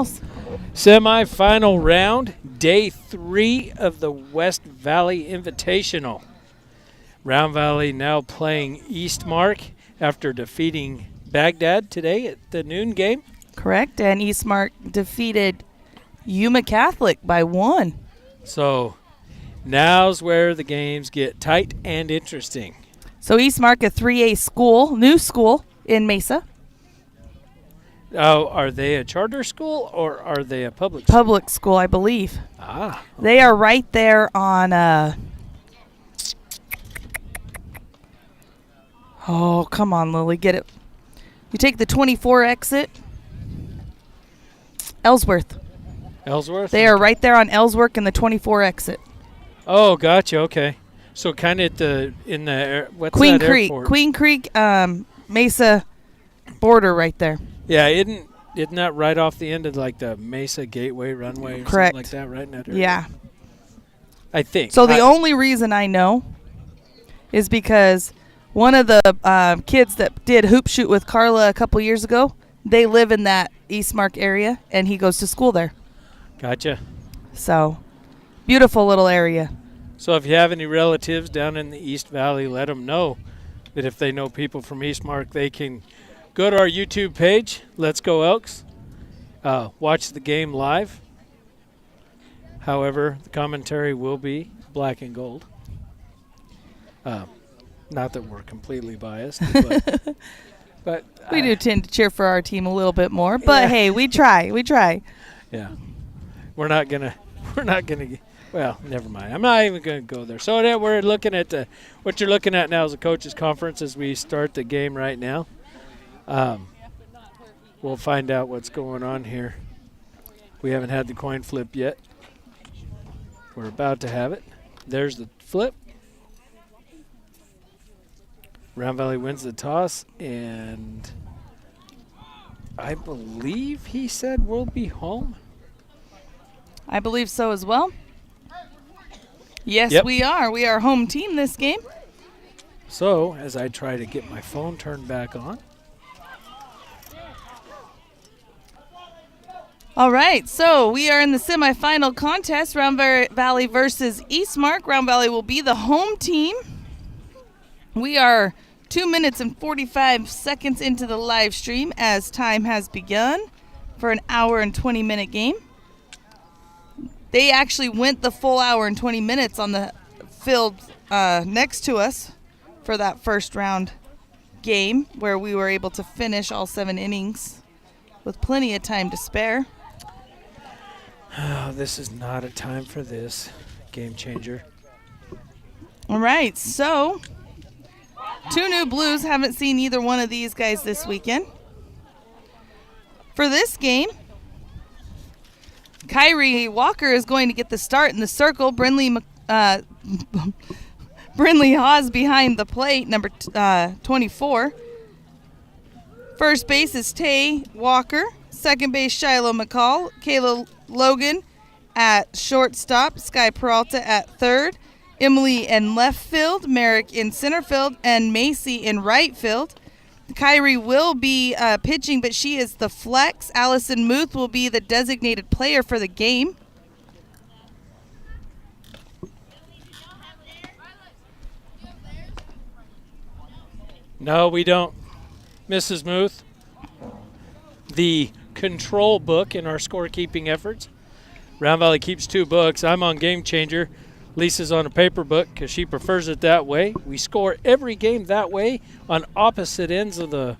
semifinals. Semifinal round, day 3 of the West Valley Invitational. Round Valley now playing Eastmark after defeating Baghdad today at the noon game. Correct, and Eastmark defeated Yuma Catholic by 1. So now's where the games get tight and interesting. So Eastmark, a 3A school, new school in Mesa. Oh, are they a charter school or are they a public school? Public school, I believe. Ah. Okay. They are right there on, oh, come on, Lily, get it. You take the 24 exit. Ellsworth. Ellsworth? They are right there on Ellsworth and the 24 exit. Oh, gotcha. Okay. So kind of in the what's Queen that Creek. airport? Queen Creek, Mesa border right there. Yeah, isn't that right off the end of like the Mesa Gateway runway or Correct. something like that, right in that area? Yeah. I think. So the only reason I know is because one of the kids that did hoop shoot with Carla a couple years ago, they live in that Eastmark area, and he goes to school there. Gotcha. So, beautiful little area. So if you have any relatives down in the East Valley, let them know that if they know people from Eastmark, they can go to our YouTube page, Let's Go Elks, watch the game live. However, the commentary will be black and gold. Not that we're completely biased, but We do tend to cheer for our team a little bit more, but Yeah. hey, we try. Yeah, we're not gonna. Well, never mind. I'm not even gonna go there. So we're looking at what you're looking at now is a coaches conference as we start the game right now. We'll find out what's going on here. We haven't had the coin flip yet. We're about to have it. There's the flip. Round Valley wins the toss, and I believe he said we'll be home. I believe so as well. Yes, Yep. we are. We are home team this game. So, as I try to get my phone turned back on. All right, so we are in the semifinal contest, Round Valley versus Eastmark. Round Valley will be the home team. We are 2 minutes and 45 seconds into the live stream as time has begun for an hour and 20-minute game. They actually went the full hour and 20 minutes on the field next to us for that first round game where we were able to finish all 7 innings with plenty of time to spare. Oh, this is not a time for this. Game changer. All right, so 2 new Blues. Haven't seen either one of these guys this weekend. For this game, Kyrie Walker is going to get the start in the circle. Brindley Hawes behind the plate, number 24. First base is Tay Walker. Second base, Shiloh McCall. Kayla Logan at shortstop. Sky Peralta at third. Emily in left field. Merrick in center field. And Macy in right field. Kyrie will be pitching, but she is the flex. Allison Muth will be the designated player for the game. No, we don't. Mrs. Muth, the control book in our scorekeeping efforts. Round Valley keeps 2 books. I'm on Game Changer. Lisa's on a paper book because she prefers it that way. We score every game that way on opposite ends of the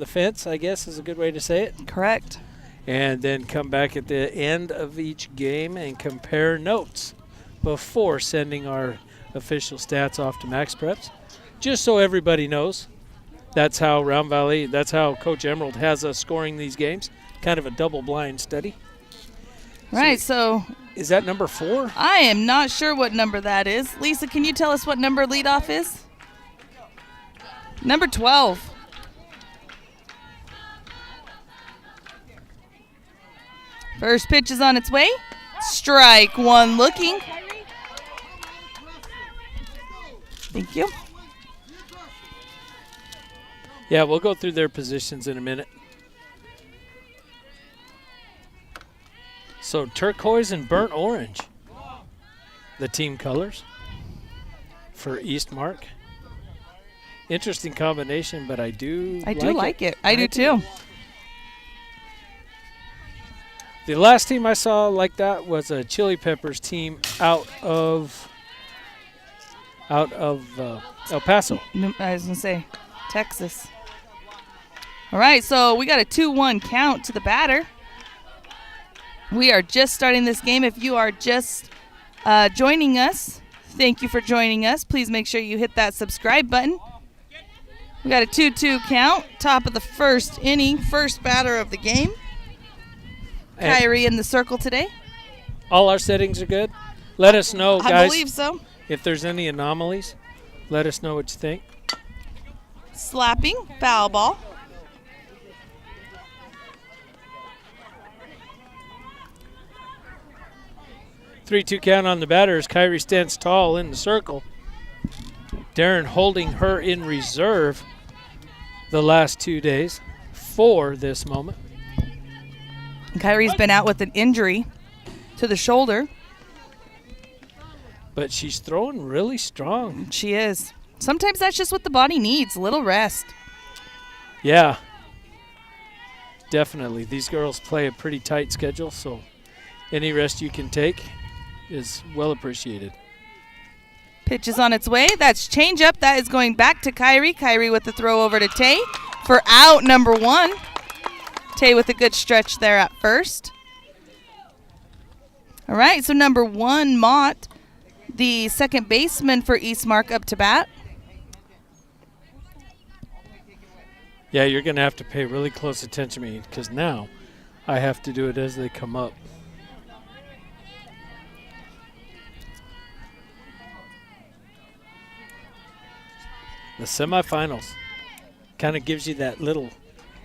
fence, I guess is a good way to say it. Correct. And then come back at the end of each game and compare notes before sending our official stats off to Max Preps. Just so everybody knows, that's how Coach Emerald has us scoring these games. Kind of a double-blind study. Right, so is that number 4? I am not sure what number that is. Lisa, can you tell us what number leadoff is? Number 12. First pitch is on its way. Strike 1 looking. Thank you. Yeah, we'll go through their positions in a minute. So turquoise and burnt orange, the team colors for Eastmark. Interesting combination, but I do like it. I do too. The last team I saw like that was a Chili Peppers team out of El Paso. I was going to say Texas. All right, so we got a 2-1 count to the batter. We are just starting this game. If you are just joining us, thank you for joining us. Please make sure you hit that subscribe button. We got a 2-2 count, top of the first inning, first batter of the game. Kyrie in the circle today. All our settings are good. Let us know, guys. I believe so. If there's any anomalies, let us know what you think. Slapping, foul ball. Three-two count on the batter as Kyrie stands tall in the circle. Darren holding her in reserve the last 2 days for this moment. Kyrie's been out with an injury to the shoulder. But she's throwing really strong. She is. Sometimes that's just what the body needs, a little rest. Yeah. Definitely. These girls play a pretty tight schedule, so any rest you can take is well appreciated. Pitch is on its way. That's changeup. That is going back to Kyrie. Kyrie with the throw over to Tay for out number 1. Tay with a good stretch there at first. All right, so number 1, Mott, the second baseman for Eastmark, up to bat. Yeah, you're going to have to pay really close attention to me because now I have to do it as they come up. The semifinals kind of gives you that little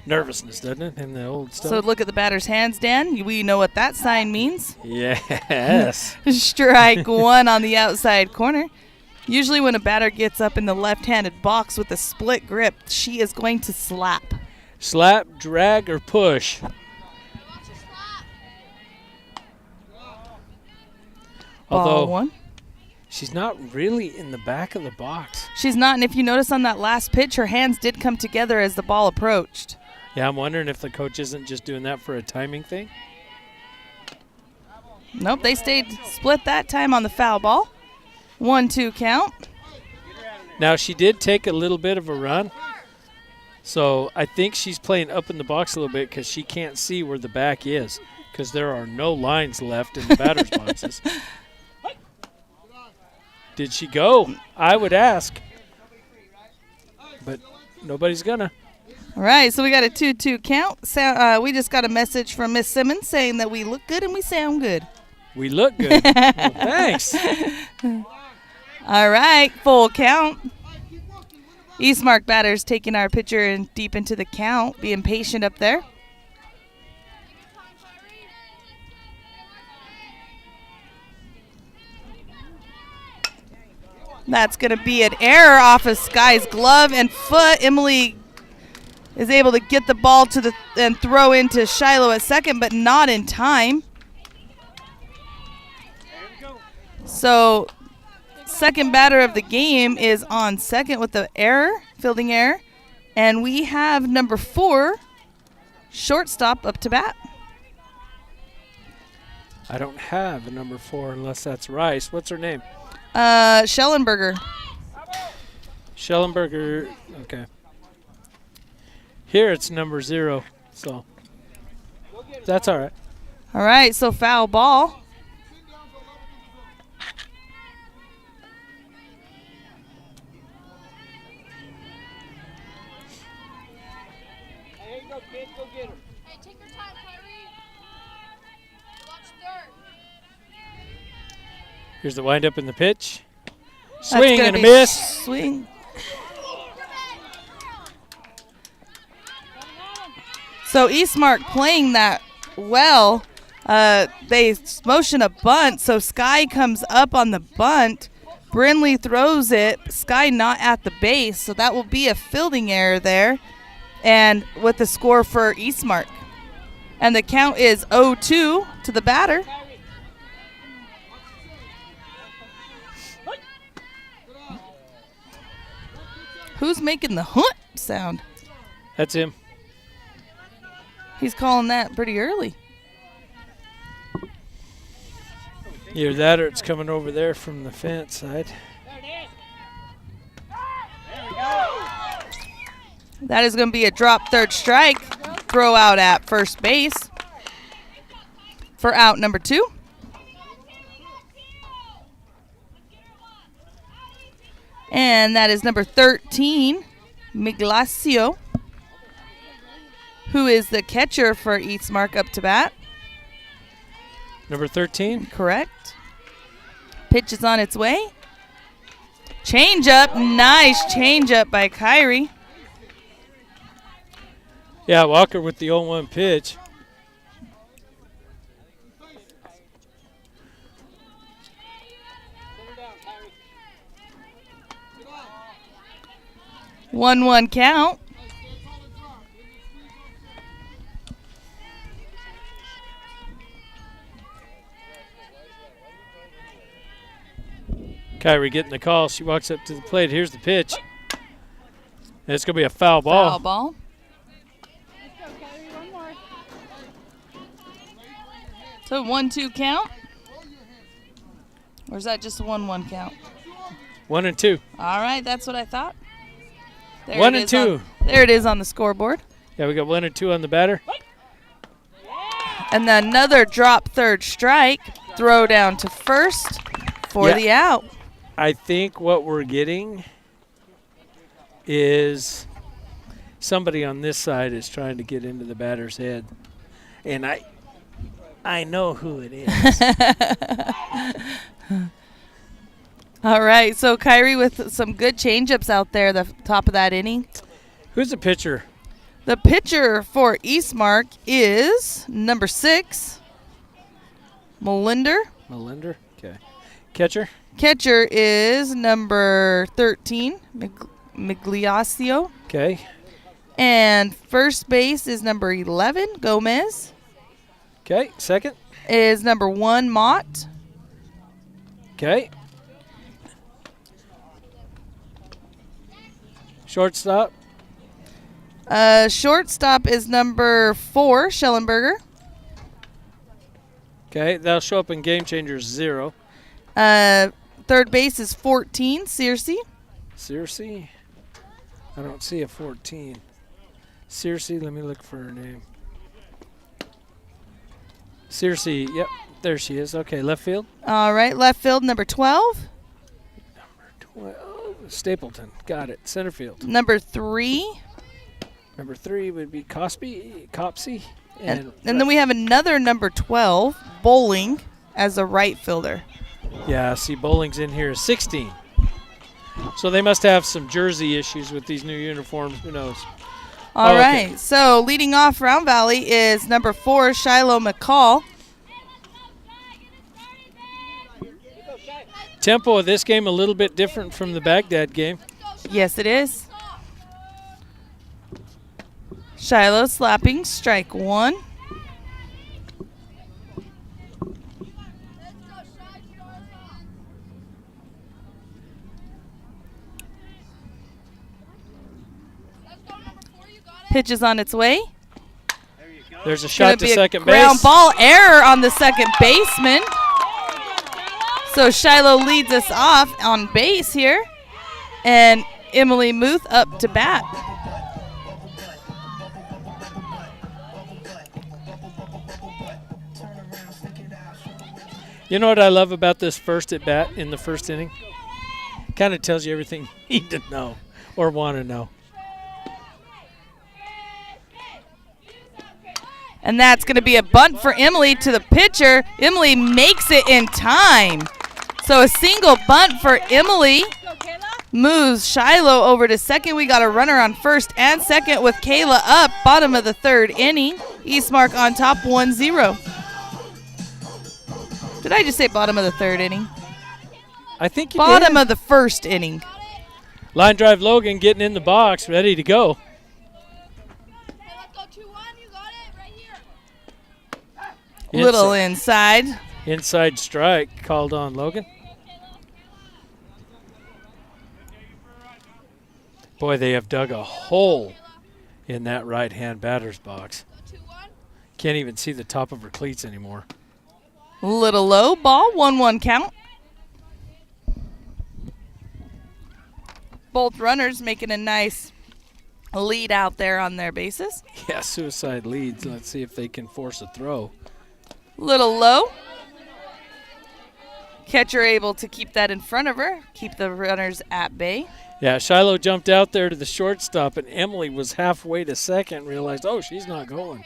nervousness, doesn't it, in the old stuff? So look at the batter's hands, Dan. We know what that sign means. Yes. Strike 1 on the outside corner. Usually when a batter gets up in the left-handed box with a split grip, she is going to slap. Slap, drag, or push. Ball Although 1. she's not really in the back of the box. She's not, and if you notice on that last pitch, her hands did come together as the ball approached. Yeah, I'm wondering if the coach isn't just doing that for a timing thing. Nope, they stayed split that time on the foul ball. 1-2 count. Now, she did take a little bit of a run, so I think she's playing up in the box a little bit because she can't see where the back is because there are no lines left in the batter's boxes. Did she go? I would ask. But nobody's gonna. All right, so we got a 2-2 count. So, we just got a message from Miss Simmons saying that we look good and we sound good. We look good. Well, thanks. All right, full count. Eastmark batters taking our pitcher and deep into the count, being patient up there. That's going to be an error off of Sky's glove and foot. Emily is able to get the ball to and throw into Shiloh at second, but not in time. So second batter of the game is on second with the error, fielding error. And we have number 4, shortstop, up to bat. I don't have a number 4 unless that's Rice. What's her name? Schellenberger. Schellenberger. Okay. Here it's number 0, so that's all right. All right, so foul ball. Here you go, kid. Go get her. Hey, take your time, Kyrie. Watch third. Here's the windup in the pitch. That's Swing gonna and a be miss. Swing. So Eastmark playing that well. They motion a bunt, so Sky comes up on the bunt. Brinley throws it. Sky not at the base, so that will be a fielding error there. And with the score for Eastmark. And the count is 0-2 to the batter. Who's making the hunt sound? That's him. He's calling that pretty early. Either that or it's coming over there from the fence side. That is going to be a drop third strike. Throw out at first base for out number 2. And that is number 13, Miglacio, who is the catcher for Eastmark up to bat. Number 13? Correct. Pitch is on its way. Change up. Nice change up by Kyrie. Yeah, Walker with the 0-1 pitch. One count. Kyrie getting the call. She walks up to the plate. Here's the pitch. And it's going to be a foul ball. Foul ball. Let's go, Kyrie. One more. So 1-2 count? Or is that just a 1-1 count? 1 and 2. All right, that's what I thought. There 1 it and is 2. There it is on the scoreboard. Yeah, we got 1 and 2 on the batter. And then another drop third strike. Throw down to first for Yeah. the out. I think what we're getting is somebody on this side is trying to get into the batter's head. And I know who it is. All right, so Kyrie with some good changeups out there the top of that inning. Who's the pitcher? The pitcher for Eastmark is number 6, Melinder. Melinder? Okay. Catcher? Catcher is number 13, Migliaccio. Okay. And first base is number 11, Gomez. Okay. Second? Is number 1, Mott. Okay. Shortstop? Shortstop is number 4, Schellenberger. Okay. That'll show up in Game Changers 0. Third base is 14, Searcy. Searcy? I don't see a 14. Searcy, let me look for her name. Searcy, yep, there she is. Okay, left field. All right, left field, number 12. Number 12, Stapleton. Got it. Center field. Number 3. Number 3 would be Copsey. And then we have another number 12, Bowling, as a right fielder. Yeah, see, Bowling's in here. 16. So they must have some jersey issues with these new uniforms. Who knows? All right, okay. so leading off Round Valley is number 4, Shiloh McCall. Tempo of this game a little bit different from the Baghdad game. Yes, it is. Shiloh slapping, strike 1. Pitch is on its way. There's a shot to second Ground base. ball error on the second baseman. So Shiloh leads us off on base here. And Emily Muth up to bat. You know what I love about this first at bat in the first inning? Kind of tells you everything you need to know or want to know. And that's going to be a bunt for Emily to the pitcher. Emily makes it in time. So a single bunt for Emily moves Shiloh over to second. We got a runner on first and second with Kayla up. Bottom of the third inning. Eastmark on top 1-0. Did I just say bottom of the third inning? I think you Bottom did. of the first inning. Line drive Logan getting in the box, ready to go. Little inside. Inside strike called on Logan. Boy, they have dug a hole in that right-hand batter's box. Can't even see the top of her cleats anymore. Little low ball, 1-1 count. Both runners making a nice lead out there on their bases. Yeah, suicide leads. Let's see if they can force a throw. Little low. Catcher able to keep that in front of her, keep the runners at bay. Yeah, Shiloh jumped out there to the shortstop, and Emily was halfway to second and realized, oh, she's not going.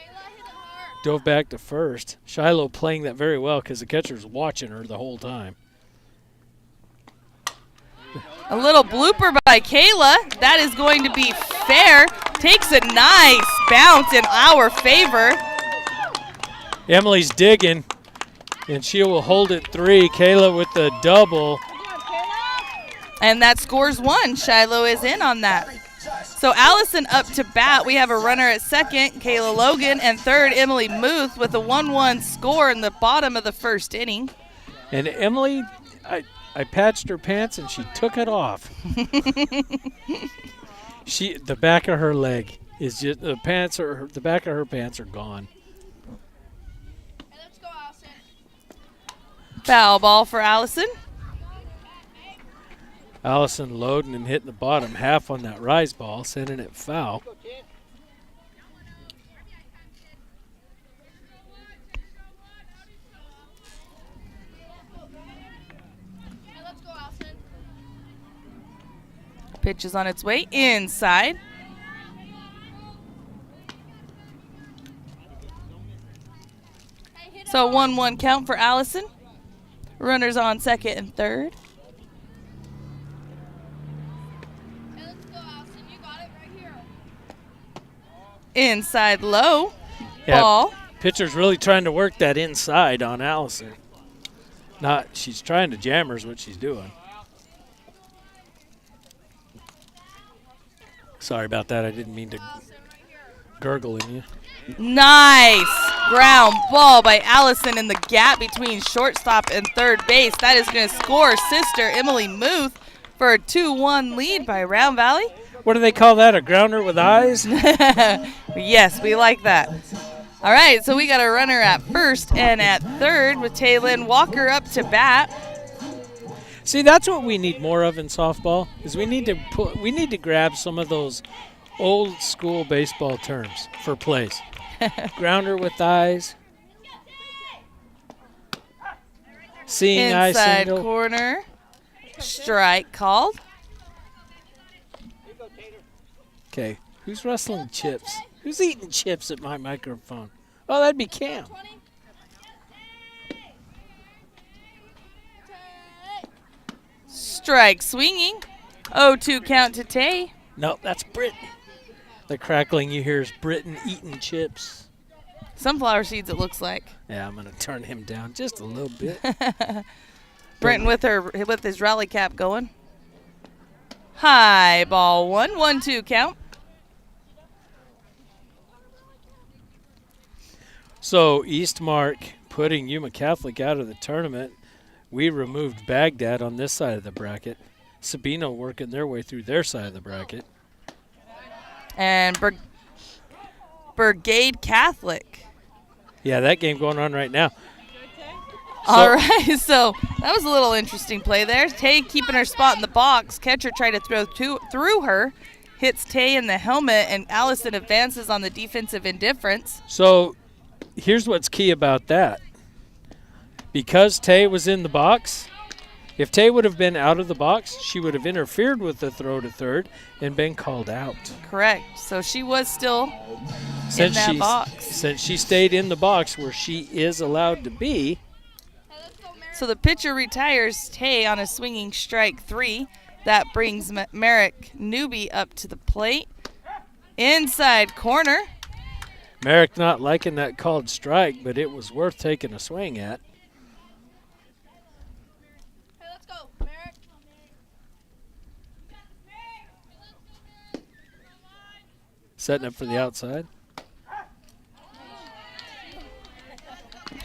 Dove back to first. Shiloh playing that very well because the catcher's watching her the whole time. A little blooper by Kayla. That is going to be fair. Takes a nice bounce in our favor. Emily's digging, and she will hold it 3. Kayla with the double. And that scores 1. Shiloh is in on that. So Allison up to bat. We have a runner at second, Kayla Logan, and third, Emily Muth, with a 1-1 score in the bottom of the first inning. And Emily, I patched her pants and she took it off. The back of her leg is just the back of her pants are gone. Hey, let's go, Allison. Foul ball for Allison. Allison loading and hitting the bottom half on that rise ball, sending it foul. Hey, let's go, Allison. Pitch is on its way inside. Hey, hit it So hard. 1-1 count for Allison. Runners on second and third. Hey, let's go, Allison. You got it right here. Inside low. Yeah, Ball. pitcher's really trying to work that inside on Allison. She's trying to jam her is what she's doing. Sorry about that. I didn't mean to gurgle in you. Nice ground ball by Allison in the gap between shortstop and third base. That is going to score sister Emily Muth for a 2-1 lead by Round Valley. What do they call that? A grounder with eyes? Yes, we like that. All right, so we got a runner at first and at third with Taylin Walker up to bat. See, that's what we need more of in softball. Is we need to grab some of those old school baseball terms for plays. Grounder with eyes. Seeing eye Inside single. corner. Strike called. Okay, who's rustling chips? Who's eating chips at my microphone? Oh, that'd be Cam. Strike swinging. 0-2 count to Tay. No, that's Britton. The crackling you hear is Britton eating chips. Sunflower seeds, it looks like. Yeah, I'm going to turn him down just a little bit. Brenton with his rally cap going. High ball 1-1-2 count. So Eastmark putting Yuma Catholic out of the tournament. We removed Baghdad on this side of the bracket. Sabino working their way through their side of the bracket. And Brigade Catholic. Yeah, that game going on right now. All right, so that was a little interesting play there. Tay keeping her spot in the box. Catcher tried to throw through her. Hits Tay in the helmet, and Allison advances on the defensive indifference. So here's what's key about that. Because Tay was in the box, if Tay would have been out of the box, she would have interfered with the throw to third and been called out. Correct. So she was still in that box. Since she stayed in the box where she is allowed to be. Hey, let's go, Mary. So the pitcher retires Tay on a swinging strike 3. That brings Merrick Newby up to the plate. Inside corner. Merrick not liking that called strike, but it was worth taking a swing at. Hey, let's go, Merrick. Setting up for the outside.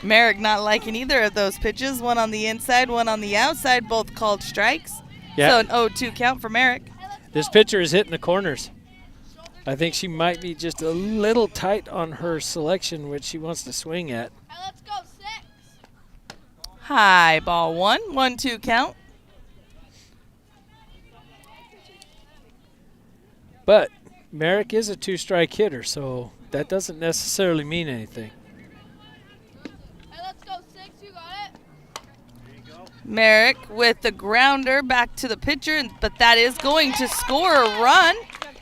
Merrick not liking either of those pitches. One on the inside, one on the outside, both called strikes. Yeah. So an 0-2 count for Merrick. This pitcher is hitting the corners. I think she might be just a little tight on her selection, which she wants to swing at. Hey, let's go, 6. High ball 1-2 count. But Merrick is a 2-strike hitter, so that doesn't necessarily mean anything. Hey, let's go, 6. You got it. Merrick with the grounder back to the pitcher, but that is going to score a run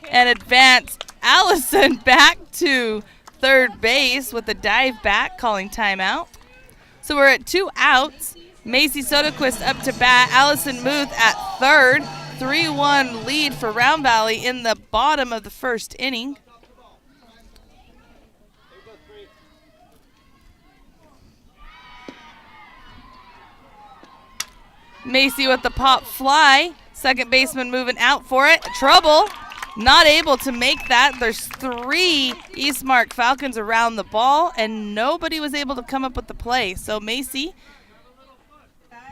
and advance Allison back to third base with a dive back, calling timeout. So we're at 2 outs. Macy Soderquist up to bat. Allison Muth at third. 3-1 lead for Round Valley in the bottom of the first inning. Macy with the pop fly. Second baseman moving out for it. Trouble. Not able to make that. There's 3 Eastmark Falcons around the ball, and nobody was able to come up with the play. So Macy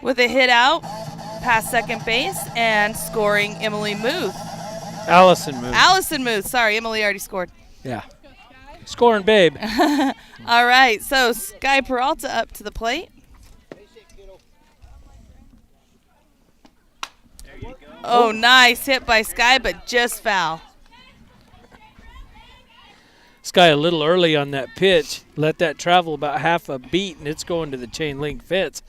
with a hit out past second base and scoring Emily Muth. Allison Muth. Allison Muth. Sorry, Emily already scored. Yeah. Scoring, babe. All right, so Sky Peralta up to the plate. Oh, nice hit by Sky, but just foul. Sky a little early on that pitch. Let that travel about half a beat, and it's going to the chain link fence.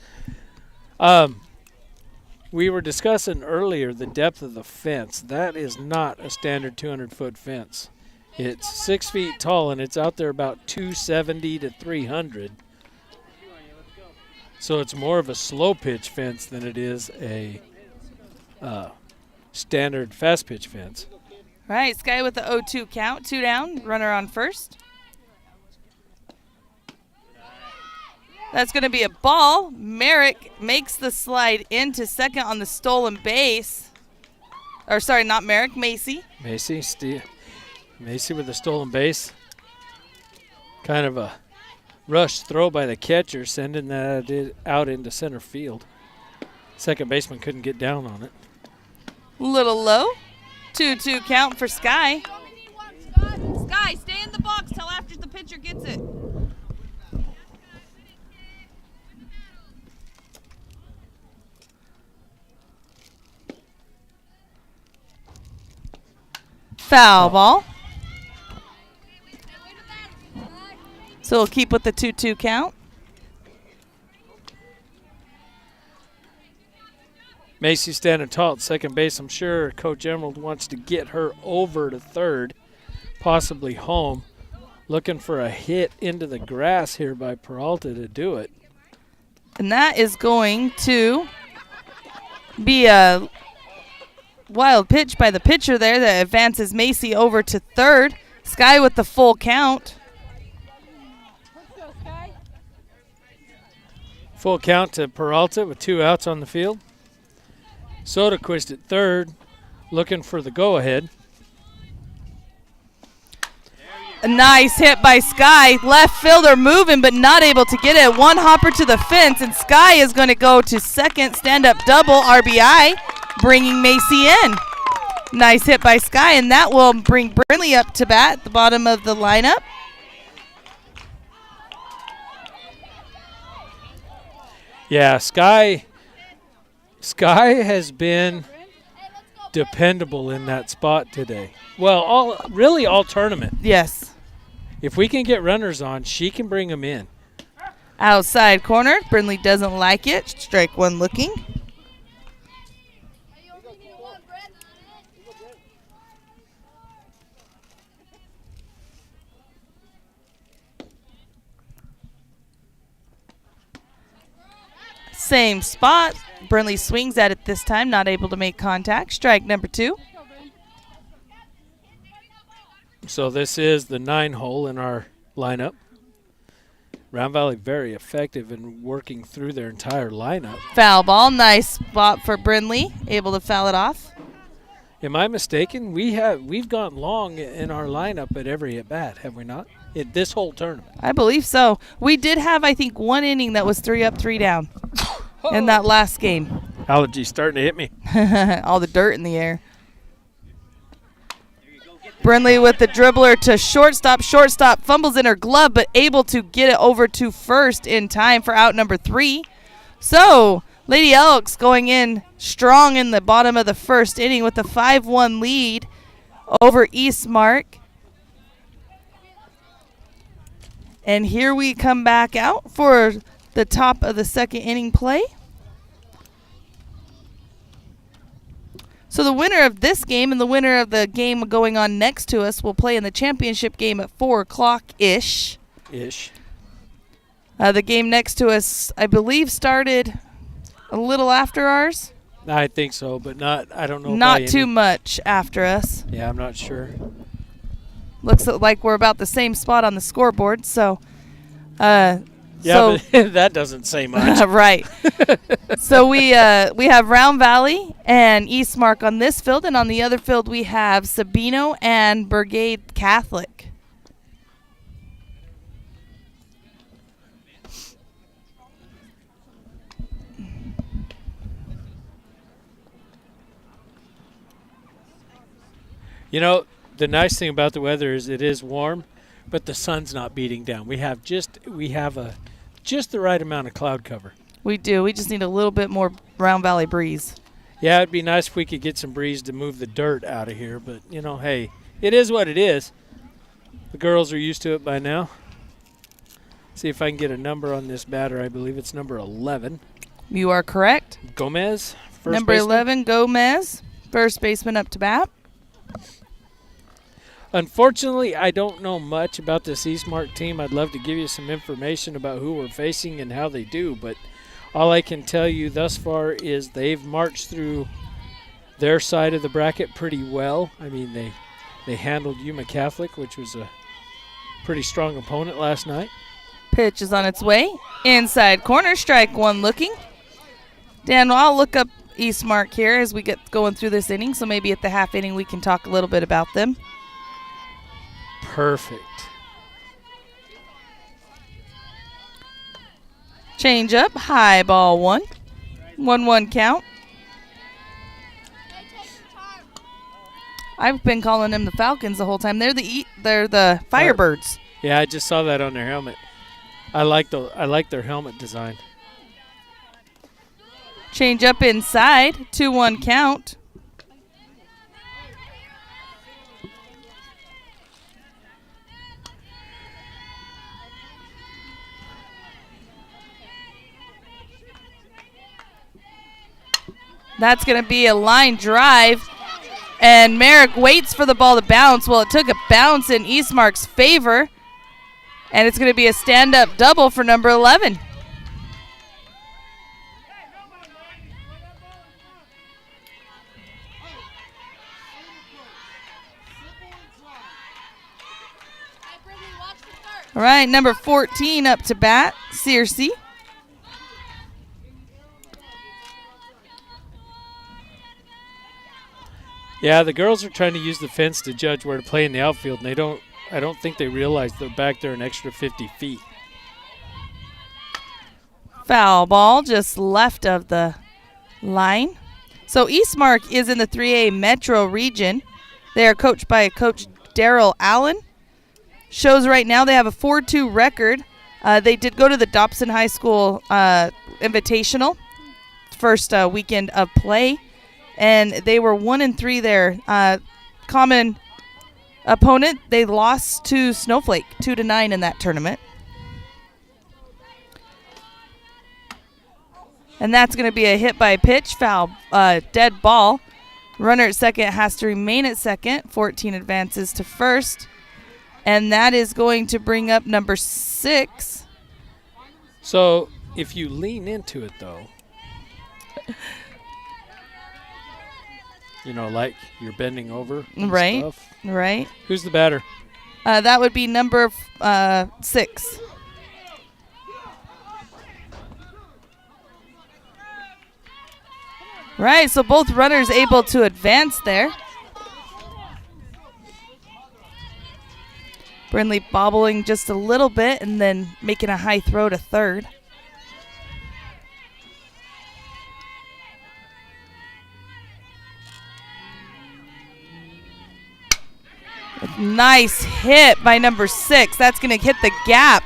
We were discussing earlier the depth of the fence. That is not a standard 200-foot fence. It's 6 feet tall, and it's out there about 270 to 300. So it's more of a slow pitch fence than it is a standard fast pitch fence. All right, Sky with the 0-2 count. 2 down, runner on first. That's going to be a ball. Merrick makes the slide into second on the stolen base. Or sorry, not Merrick, Macy. Macy with the stolen base. Kind of a rush throw by the catcher, sending that out into center field. Second baseman couldn't get down on it. Little low. 2-2 count for Sky. Sky, stay in the box till after the pitcher gets it. Foul ball. So we'll keep with the 2-2 count. Macy standing tall at second base. I'm sure Coach Emerald wants to get her over to third, possibly home. Looking for a hit into the grass here by Peralta to do it. And that is going to be a wild pitch by the pitcher there that advances Macy over to third. Sky with the full count. Full count to Peralta with 2 outs on the field. Soderquist at third, looking for the go-ahead. A nice hit by Sky. Left fielder moving but not able to get it. One hopper to the fence, and Sky is going to go to second, stand-up double, RBI, bringing Macy in. Nice hit by Sky, and that will bring Brinley up to bat at the bottom of the lineup. Yeah, Sky has been dependable in that spot today. Well, all tournament. Yes. If we can get runners on, she can bring them in. Outside corner. Brinley doesn't like it. Strike one looking. Same spot. Brinley swings at it this time, not able to make contact. Strike number 2. So this is the 9 hole in our lineup. Round Valley very effective in working through their entire lineup. Foul ball. Nice spot for Brinley. Able to foul it off. Am I mistaken? We've gone long in our lineup at every at bat, have we not? in this whole tournament. I believe so. We did have, I think, one inning that was 3 up, 3 down in that last game. Allergies starting to hit me. All the dirt in the air. Brindley with the dribbler to shortstop. Shortstop fumbles in her glove, but able to get it over to first in time for out number 3. So, Lady Elks going in strong in the bottom of the first inning with a 5-1 lead over Eastmark. And here we come back out for the top of the second inning play. So the winner of this game and the winner of the game going on next to us will play in the championship game at 4 o'clock-ish. The game next to us, I believe, started a little after ours. I think so, but I don't know. Not too much after us. Yeah, I'm not sure. Looks like we're about the same spot on the scoreboard, so. But that doesn't say much. Right. So we have Round Valley and Eastmark on this field, and on the other field we have Sabino and Brigade Catholic. You know, the nice thing about the weather is it is warm, but the sun's not beating down. We have just the right amount of cloud cover. We do. We just need a little bit more Round Valley breeze. Yeah, it'd be nice if we could get some breeze to move the dirt out of here, but, hey, it is what it is. The girls are used to it by now. See if I can get a number on this batter. I believe it's number 11. You are correct. Gomez, first number baseman. 11, Gomez, first baseman up to bat. Unfortunately, I don't know much about this Eastmark team. I'd love to give you some information about who we're facing and how they do, but all I can tell you thus far is they've marched through their side of the bracket pretty well. I mean, they handled Yuma Catholic, which was a pretty strong opponent last night. Pitch is on its way. Inside corner, strike one looking. Dan, I'll look up Eastmark here as we get going through this inning, so maybe at the half inning we can talk a little bit about them. Perfect. Change up, high ball 1. 1-1 count. I've been calling them the Falcons the whole time. They're the Firebirds. Yeah, I just saw that on their helmet. I like their helmet design. Change up inside, 2-1 count. That's going to be a line drive. And Merrick waits for the ball to bounce. Well, it took a bounce in Eastmark's favor. And it's going to be a stand-up double for number 11. All right, number 14 up to bat, Searcy. Yeah, the girls are trying to use the fence to judge where to play in the outfield, and I don't think they realize they're back there an extra 50 feet. Foul ball just left of the line. So Eastmark is in the 3A Metro region. They are coached by Coach Daryl Allen. Shows right now they have a 4-2 record. They did go to the Dobson High School Invitational, first weekend of play. And they were 1-3 there. Common opponent, they lost to Snowflake 2-9 in that tournament. And that's going to be a hit by pitch, foul, dead ball. Runner at second has to remain at second. 14 advances to first. And that is going to bring up number 6. So if you lean into it, though, like you're bending over and right, stuff. Right. Who's the batter? That would be number 6. Right, so both runners able to advance there. Brindley bobbling just a little bit and then making a high throw to third. Nice hit by number 6. That's going to hit the gap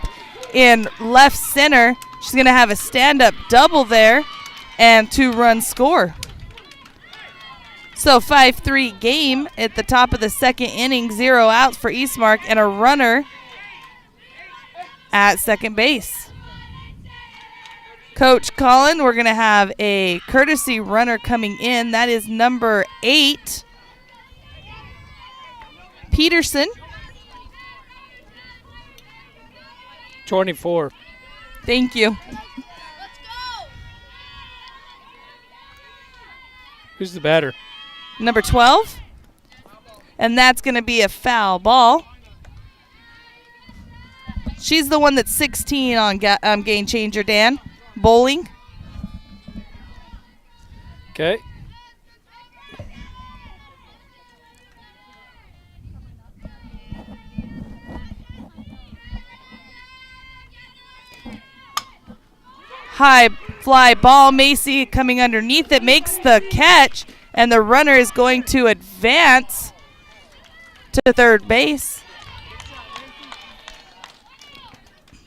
in left center. She's going to have a stand-up double there and 2-run score. So 5-3 game at the top of the second inning, 0 outs for Eastmark and a runner at second base. Coach Colin, we're going to have a courtesy runner coming in. That is number 8, Peterson. 24. Thank you. Let's go. Who's the batter? Number 12. And that's going to be a foul ball. She's the one that's 16 on Game Changer, Dan. Bowling. Okay. High fly ball. Macy coming underneath it, makes the catch, and the runner is going to advance to third base.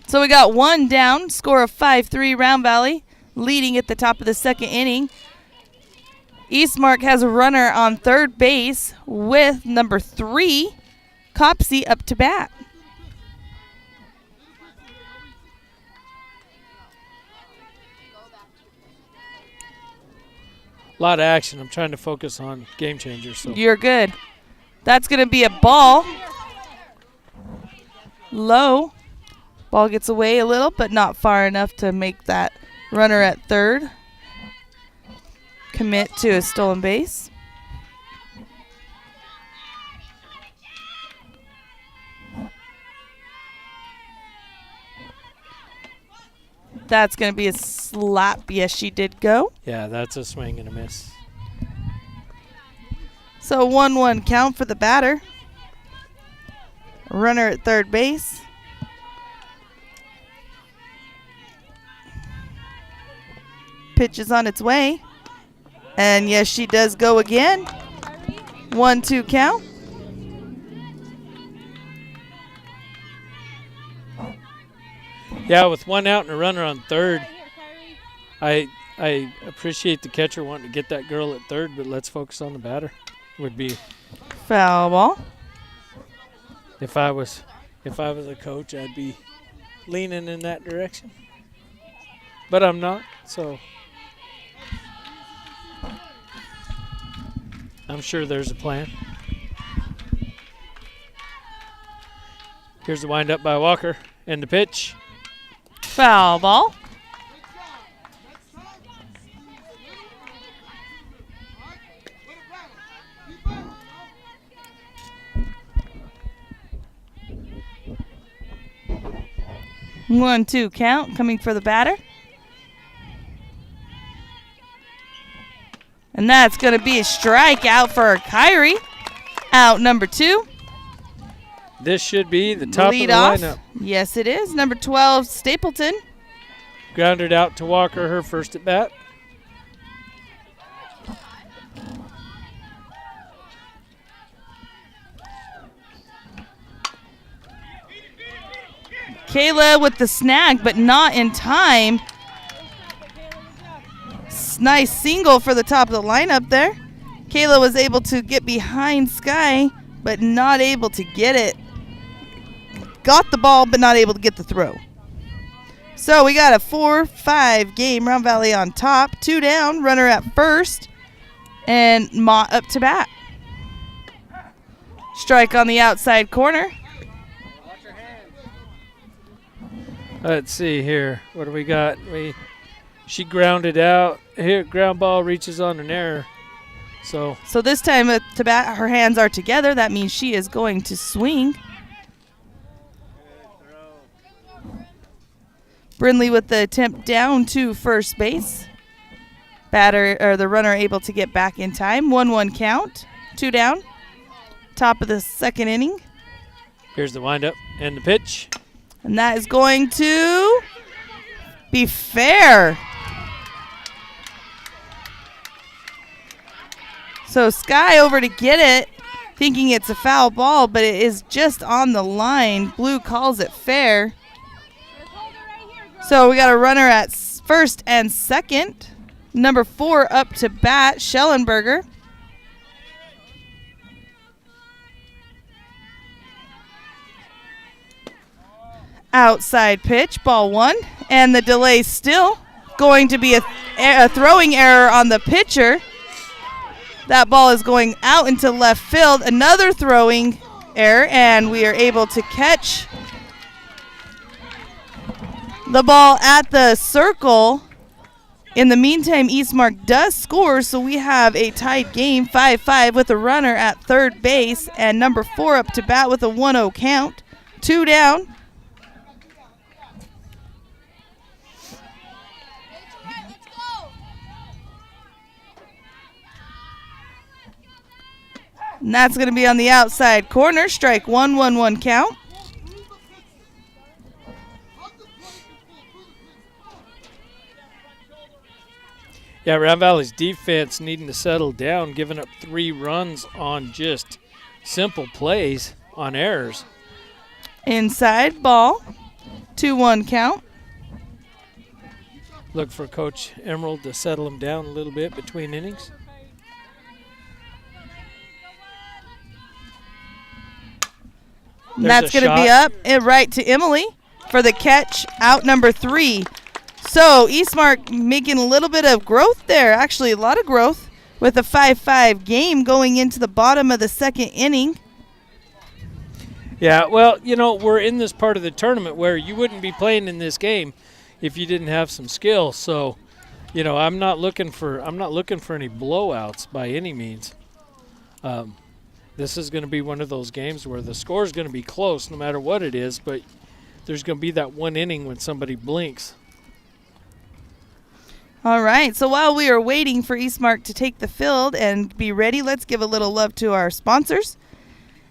So we got 1 down, score of 5-3, Round Valley leading at the top of the second inning. Eastmark has a runner on third base with number 3, Copsey, up to bat. A lot of action. I'm trying to focus on Game Changer. So You're good. That's going to be a ball. Low. Ball gets away a little, but not far enough to make that runner at third commit to a stolen base. That's going to be a slap. Yes, she did go. yeah, that's a swing and a miss. So 1-1 count for the batter. Runner at third base. Pitch is on its way. And yes, she does go again. 1-2 count. Yeah, with 1 out and a runner on third, I appreciate the catcher wanting to get that girl at third, but let's focus on the batter. Would be Foul ball. if I was a coach, I'd be leaning in that direction. But I'm not, so I'm sure there's a plan. Here's the windup by Walker and the pitch. Foul ball. One, 2 count coming for the batter. And that's going to be a strikeout for Kyrie. Out number 2. This should be the top Lead of the off. lineup. Yes, it is. Number 12, Stapleton. Grounded out to Walker, her first at bat. Kayla with the snag, but not in time. Nice single for the top of the lineup there. Kayla was able to get behind Sky, but not able to get it. Got the ball, but not able to get the throw. So we got a 4-5 game. Round Valley on top. 2 down, runner at first, and Mott up to bat. Strike on the outside corner. Let's see here. What do we got? She grounded out. Here, ground ball reaches on an error. So this time at to bat, her hands are together. That means she is going to swing. Brindley with the attempt down to first base. The runner able to get back in time. 1-1 count. 2 down. Top of the second inning. here's the windup And the pitch. And that is going to be fair. So Sky over to get it, thinking it's a foul ball, but it is just on the line. Blue calls it fair. So we got a runner at first and second. Number 4 up to bat, Schellenberger. Outside pitch, ball 1. And the delay still going to be a throwing error on the pitcher. That ball is going out into left field. Another throwing error, and we are able to catch the ball at the circle. In the meantime, Eastmark does score, so we have a tied game, 5-5, with a runner at third base, and number 4 up to bat with a 1-0 count. 2 down. And that's going to be on the outside corner. Strike 1, 1-1 count. Yeah, Round Valley's defense needing to settle down, giving up 3 runs on just simple plays on errors. Inside ball. 2-1 count. Look for Coach Emerald to settle them down a little bit between innings. And that's going to be up and right to Emily for the catch, out number 3. So Eastmark making a little bit of growth there, actually a lot of growth, with a 5-5 game going into the bottom of the second inning. Yeah, well, you know, we're in this part of the tournament where you wouldn't be playing in this game if you didn't have some skill. So, you know, I'm not looking for any blowouts by any means. This is going to be one of those games where the score is going to be close no matter what it is, but there's going to be that one inning when somebody blinks. All right, so while we are waiting for Eastmark to take the field and be ready, let's give a little love to our sponsors.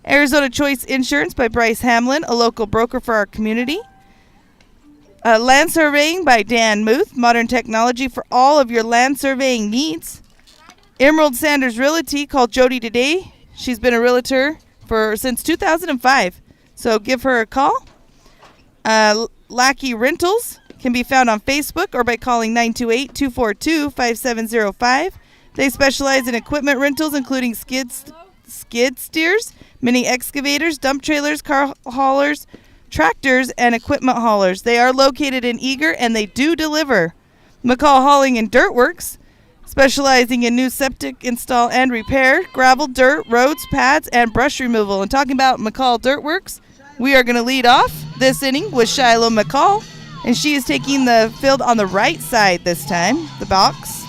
Arizona Choice Insurance by Bryce Hamlin, a local broker for our community. Land Surveying by Dan Muth, modern technology for all of your land surveying needs. Emerald Sanders Realty, call Jody today. She's been a realtor since 2005, so give her a call. Lackey Rentals can be found on Facebook or by calling 928-242-5705. They specialize in equipment rentals, including skid steers, mini excavators, dump trailers, car haulers, tractors, and equipment haulers. They are located in Eager, and they do deliver. McCall Hauling and Dirt Works, specializing in new septic install and repair, gravel, dirt, roads, pads, and brush removal. And talking about McCall Dirt Works, we are going to lead off this inning with Shiloh McCall, and she is taking the field on the right side this time, the box.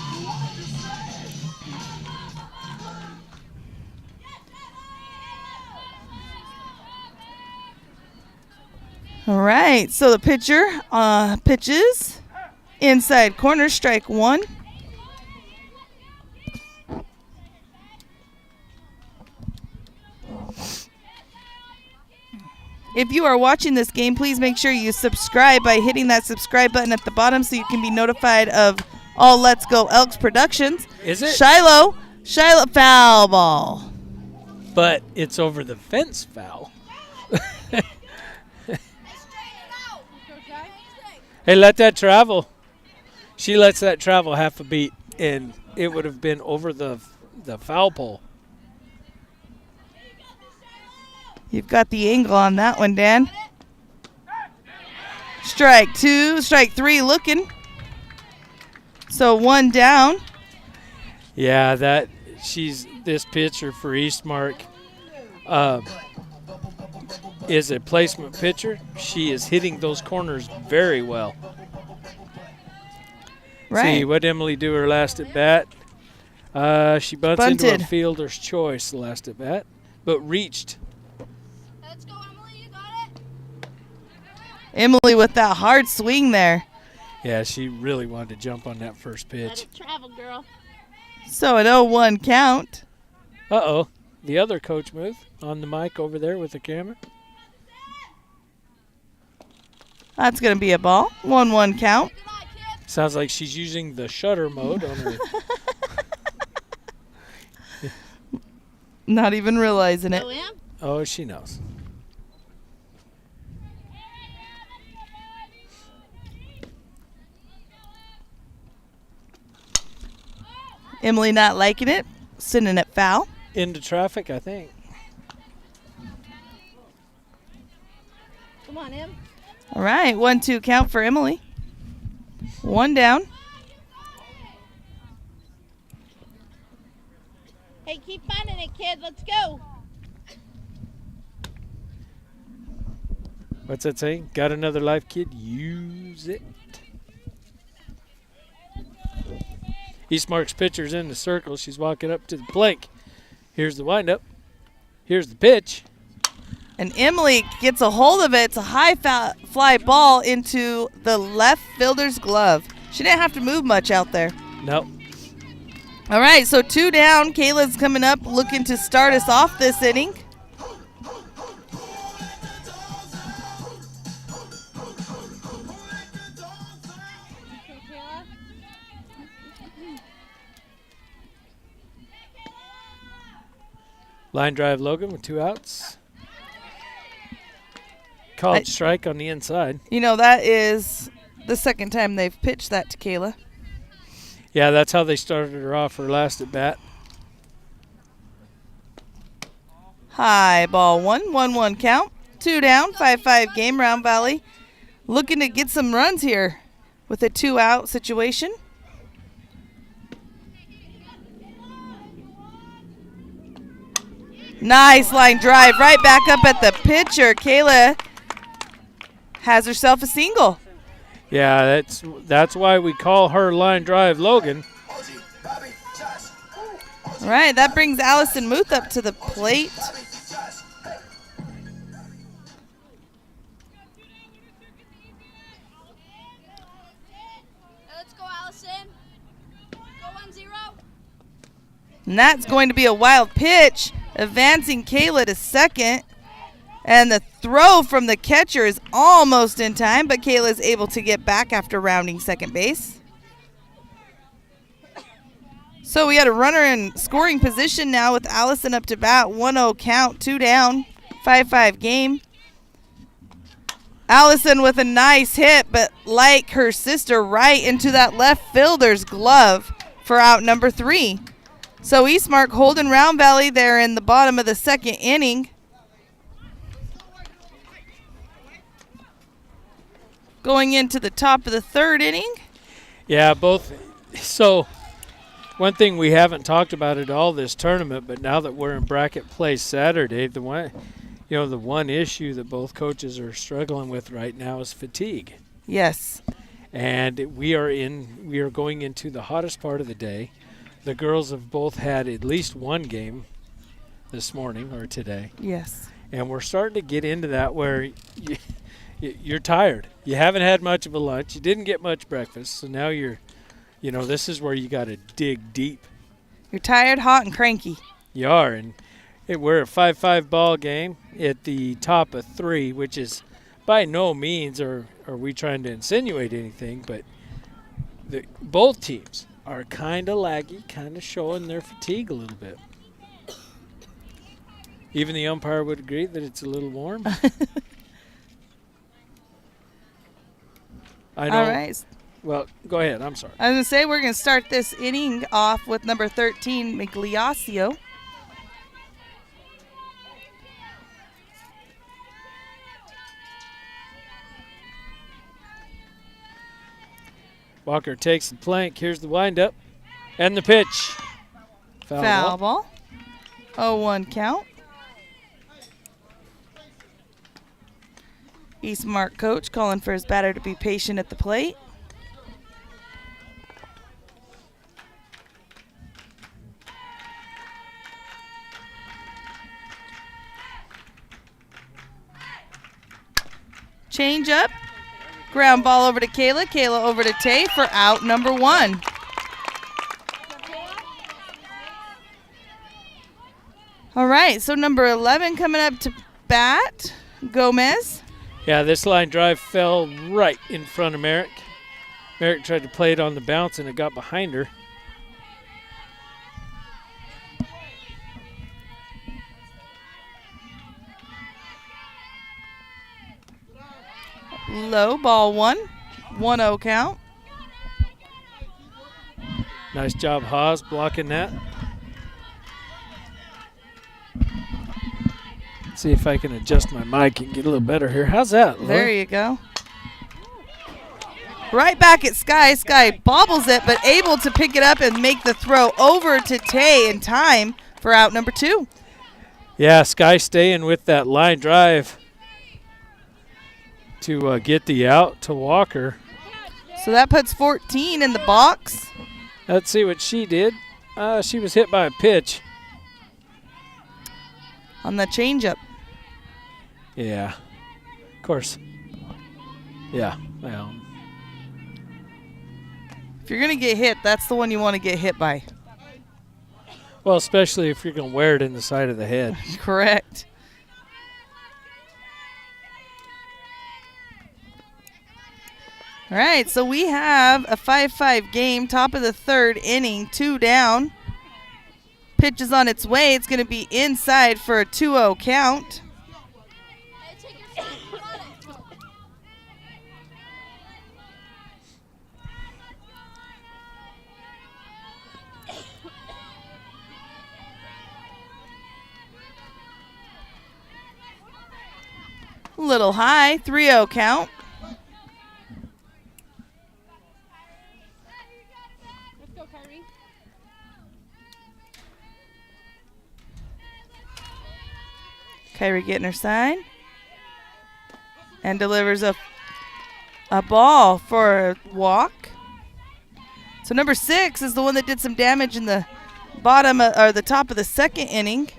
All right, so the pitcher pitches inside corner, strike 1. If you are watching this game, please make sure you subscribe by hitting that subscribe button at the bottom so you can be notified of all Let's Go Elks productions. Is it? Shiloh, foul ball. But it's over the fence foul. Hey, let that travel. She lets that travel half a beat, and it would have been over the foul pole. You've got the angle on that one, Dan. Strike 2, strike 3 looking. So 1 down. Yeah, this pitcher for Eastmark is a placement pitcher. She is hitting those corners very well. Right. See, what Emily do her last at bat? She bunted into a fielder's choice the last at bat, but reached. Let's go, Emily. You got it. Emily with that hard swing there. Yeah, she really wanted to jump on that first pitch. Let it travel, girl. So an 0-1 count. Uh-oh. The other Coach Muth on the mic over there with the camera. That's going to be a ball. 1-1 count. Sounds like she's using the shutter mode on her. Not even realizing it. Oh, she knows. Emily not liking it, sending it foul. Into traffic, I think. Come on, Em. All right, 1-2 count for Emily. 1 down. Hey, keep finding it, kid. Let's go. What's that saying? Got another life, kid? Use it. Eastmark's pitcher's in the circle. She's walking up to the plate. Here's the windup. Here's the pitch. And Emily gets a hold of it. It's a high fly ball into the left fielder's glove. She didn't have to move much out there. Nope. All right, so 2 down. Kayla's coming up looking to start us off this inning. Line drive Logan with 2 outs. Called strike on the inside. You know, that is the second time they've pitched that to Kayla. Yeah, that's how they started her off her last at bat. High ball 1-1 count. 2 down, 5-5 game. Round Valley looking to get some runs here with a 2-out situation. Nice line drive right back up at the pitcher. Kayla has herself a single. Yeah, that's why we call her line drive Logan. All right, that brings Allison Muth up to the plate. Let's go, Allison. Go 1-0. And that's going to be a wild pitch, advancing Kayla to second. And the throw from the catcher is almost in time, but Kayla is able to get back after rounding second base. So we got a runner in scoring position now with Allison up to bat. 1-0 count, 2 down, 5-5 game. Allison with a nice hit, but like her sister, right into that left fielder's glove for out number 3. So Eastmark holding Round Valley there in the bottom of the second inning. Going into the top of the third inning. Yeah, both. So one thing we haven't talked about at all this tournament, but now that we're in bracket play Saturday, the one issue that both coaches are struggling with right now is fatigue. Yes. And we are going into the hottest part of the day. The girls have both had at least one game this morning or today. Yes. And we're starting to get into that where you're tired. You haven't had much of a lunch. You didn't get much breakfast. So now this is where you got to dig deep. You're tired, hot, and cranky. You are. And we're a 5-5 ball game at the top of 3, which is by no means are we trying to insinuate anything, but both teams are kind of laggy, kind of showing their fatigue a little bit. Even the umpire would agree that it's a little warm. I know. All right. Well, go ahead. I'm sorry. I was going to say we're going to start this inning off with number 13, Migliaccio. Walker takes the plank. Here's the windup. And the pitch. Foul ball. 0-1 count. Eastmark coach calling for his batter to be patient at the plate. Change up. Ground ball over to Kayla. Kayla over to Tay for out number 1. All right, so number 11 coming up to bat, Gomez. Yeah, this line drive fell right in front of Merrick. Merrick tried to play it on the bounce, and it got behind her. Low ball 1. 1-0 count. Nice job, Haas, blocking that. See if I can adjust my mic and get a little better here. How's that, Laura? There you go. Right back at Sky. Sky bobbles it, but able to pick it up and make the throw over to Tay in time for out number 2. Yeah, Sky staying with that line drive to get the out to Walker. So that puts 14 in the box. Let's see what she did. She was hit by a pitch. On the changeup. Yeah, of course. Yeah, well. If you're going to get hit, that's the one you want to get hit by. Well, especially if you're going to wear it in the side of the head. Correct. All right, so we have a 5-5 game, top of the 3rd inning, 2 down. Pitch is on its way. It's going to be inside for a 2-0 count. Little high, 3-0 count. Let's go, Kyrie. Kyrie getting her sign. And delivers a ball for a walk. So number 6 is the one that did some damage in the bottom or the top of the 2nd inning.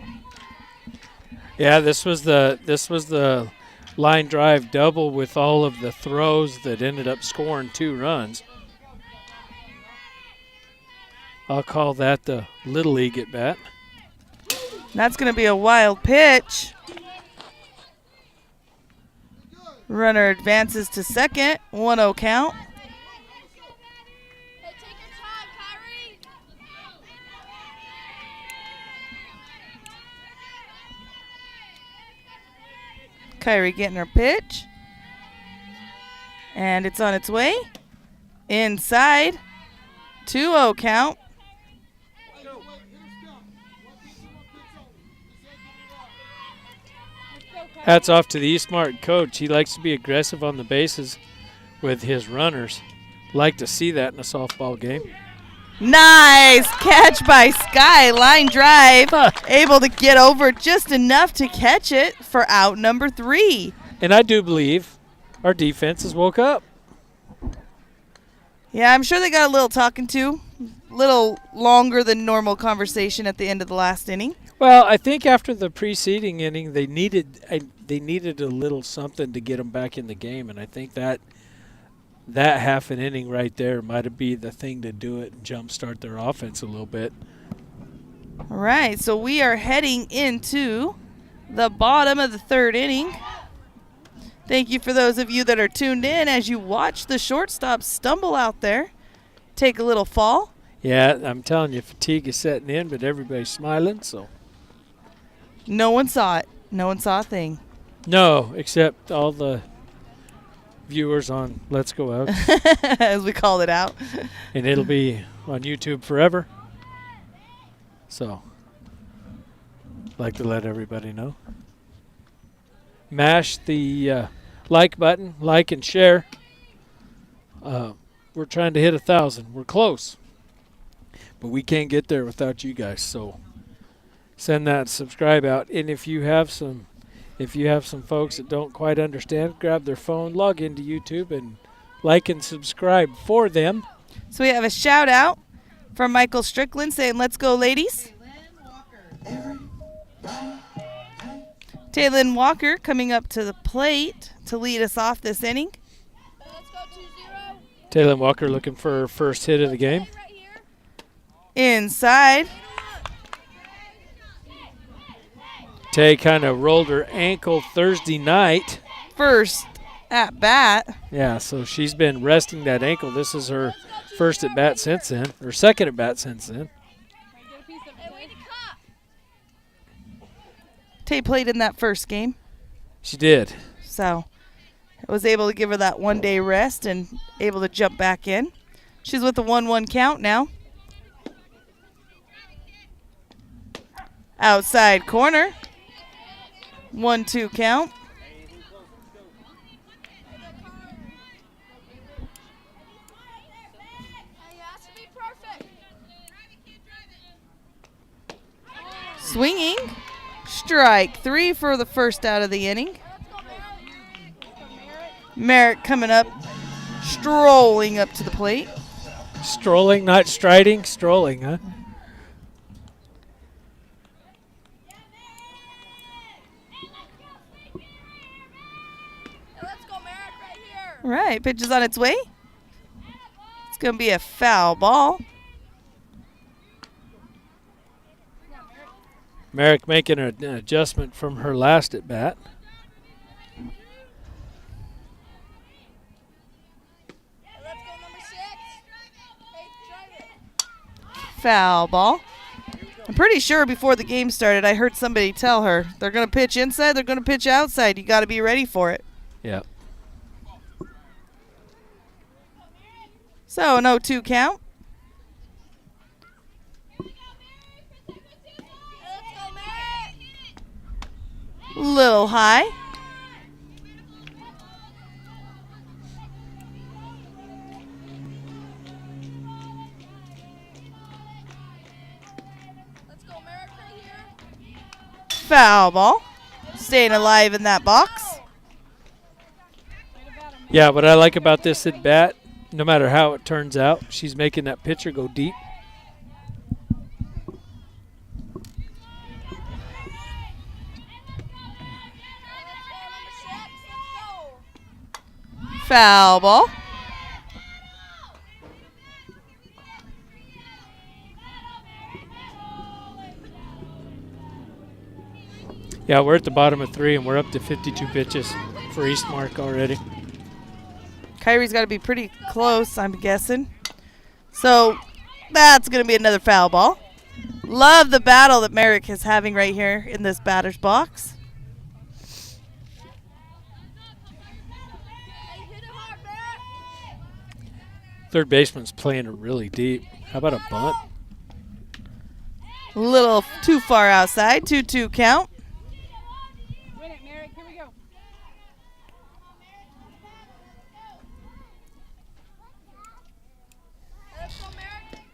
Yeah, this was the line drive double with all of the throws that ended up scoring 2 runs. I'll call that the Little League at bat. That's going to be a wild pitch. Runner advances to second, 1-0 count. Hey, take your time, Kyrie. Kyrie getting her pitch. And it's on its way. Inside, 2-0 count. Hats off to the Eastmark coach. He likes to be aggressive on the bases with his runners. Like to see that in a softball game. Nice catch by Sky. Line drive. Able to get over just enough to catch it for out number 3. And I do believe our defense has woke up. Yeah, I'm sure they got a little talking to. Little longer than normal conversation at the end of the last inning. Well, I think after the preceding inning, they needed a little something to get them back in the game, and I think that half an inning right there might have been the thing to do it and jumpstart their offense a little bit. All right, so we are heading into the bottom of the 3rd inning. Thank you for those of you that are tuned in as you watch the shortstop stumble out there, take a little fall. Yeah, I'm telling you, fatigue is setting in, but everybody's smiling, so. No one saw it. No one saw a thing. No, except all the viewers on Let's Go Out. As we called it out. And it'll be on YouTube forever. So, like to let everybody know. Mash the like button, like and share. We're trying to hit 1,000. We're close. But we can't get there without you guys, so send that subscribe out. And if you have some folks that don't quite understand, grab their phone, log into YouTube, and like and subscribe for them. So we have a shout out from Michael Strickland saying, "Let's go, ladies." Taylin Walker coming up to the plate to lead us off this inning. Let's go 2-0. Taylor Walker looking for her first hit of the game. Right here. Inside. Tay kind of rolled her ankle Thursday night. First at bat. Yeah, so she's been resting that ankle. This is her first at bat since then, or second at bat since then. Tay played in that first game, She did. so I was able to give her that 1 day rest and able to jump back in. She's with the 1-1 count now. Outside corner. 1-2 count. Swinging. Strike 3 for the first out of the inning. Merrick coming up, strolling up to the plate. Strolling, not striding, strolling, huh? All right, pitch is on its way. It's going to be a foul ball. Merrick making an adjustment from her last at bat. Foul ball. I'm pretty sure before the game started, I heard somebody tell her they're going to pitch inside, they're going to pitch outside. You got to be ready for it. Yeah. So an 0-2 count. Little high. Foul ball. Staying alive in that box. Yeah, what I like about this at bat, no matter how it turns out, she's making that pitcher go deep. Foul ball. Yeah, we're at the bottom of 3, and we're up to 52 pitches for Eastmark already. Kyrie's got to be pretty close, I'm guessing. So that's going to be another foul ball. Love the battle that Merrick is having right here in this batter's box. Third baseman's playing it really deep. How about a bunt? A little too far outside. 2-2 count. Win it, Merrick. Here we go. Let's go, Merrick.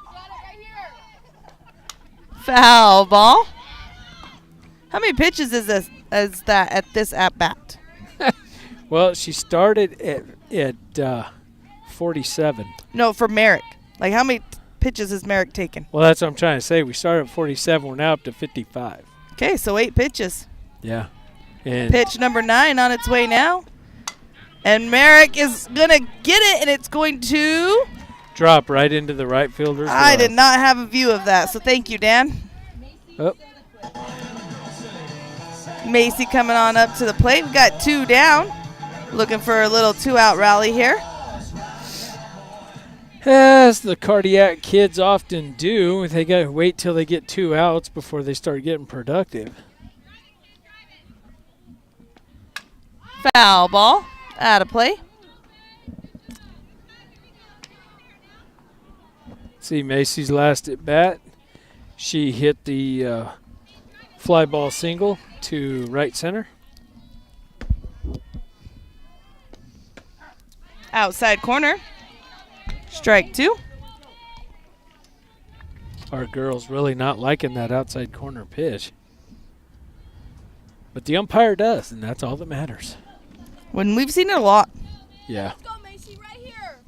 Got it right here. Foul ball. How many pitches is that at this at bat? Well, she started at 47. No, for Merrick. Like how many pitches has Merrick taken? Well, that's what I'm trying to say. We started at 47. We're now up to 55. Okay, so 8 pitches. Yeah. And Pitch number 9 on its way now. And Merrick is going to get it, and it's going to... drop right into the right fielder's I glove. did not have a view of that, so thank you, Dan. Oh, Macy coming on up to the plate. We've got 2 down. Looking for a little 2-out rally here. as the cardiac kids often do, they got to wait till they get 2 outs before they start getting productive. Foul ball. Out of play. See Macy's last at bat. She hit the fly ball single to right center. Outside corner. Strike 2. Our girl's really not liking that outside corner pitch. But the umpire does, and that's all that matters. When we've seen it a lot. Yeah. Let's go, Macy, right here.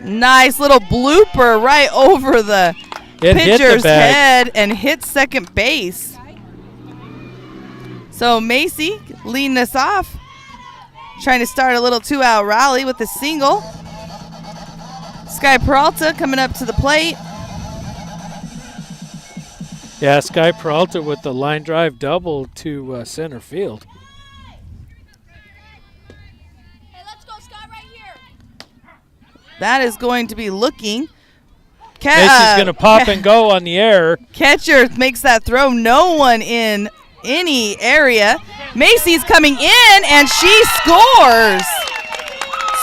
Nice little blooper right over the It hit the pitcher's bag. head and hit second base. So Macy leading us off. Trying to start a little 2-out rally with a single. Sky Peralta coming up to the plate. Yeah, Sky Peralta with the line drive double to center field. that is going to be looking. Macy's going to pop and go on the air. Catcher makes that throw. No one in any area. Macy's coming in, and she scores.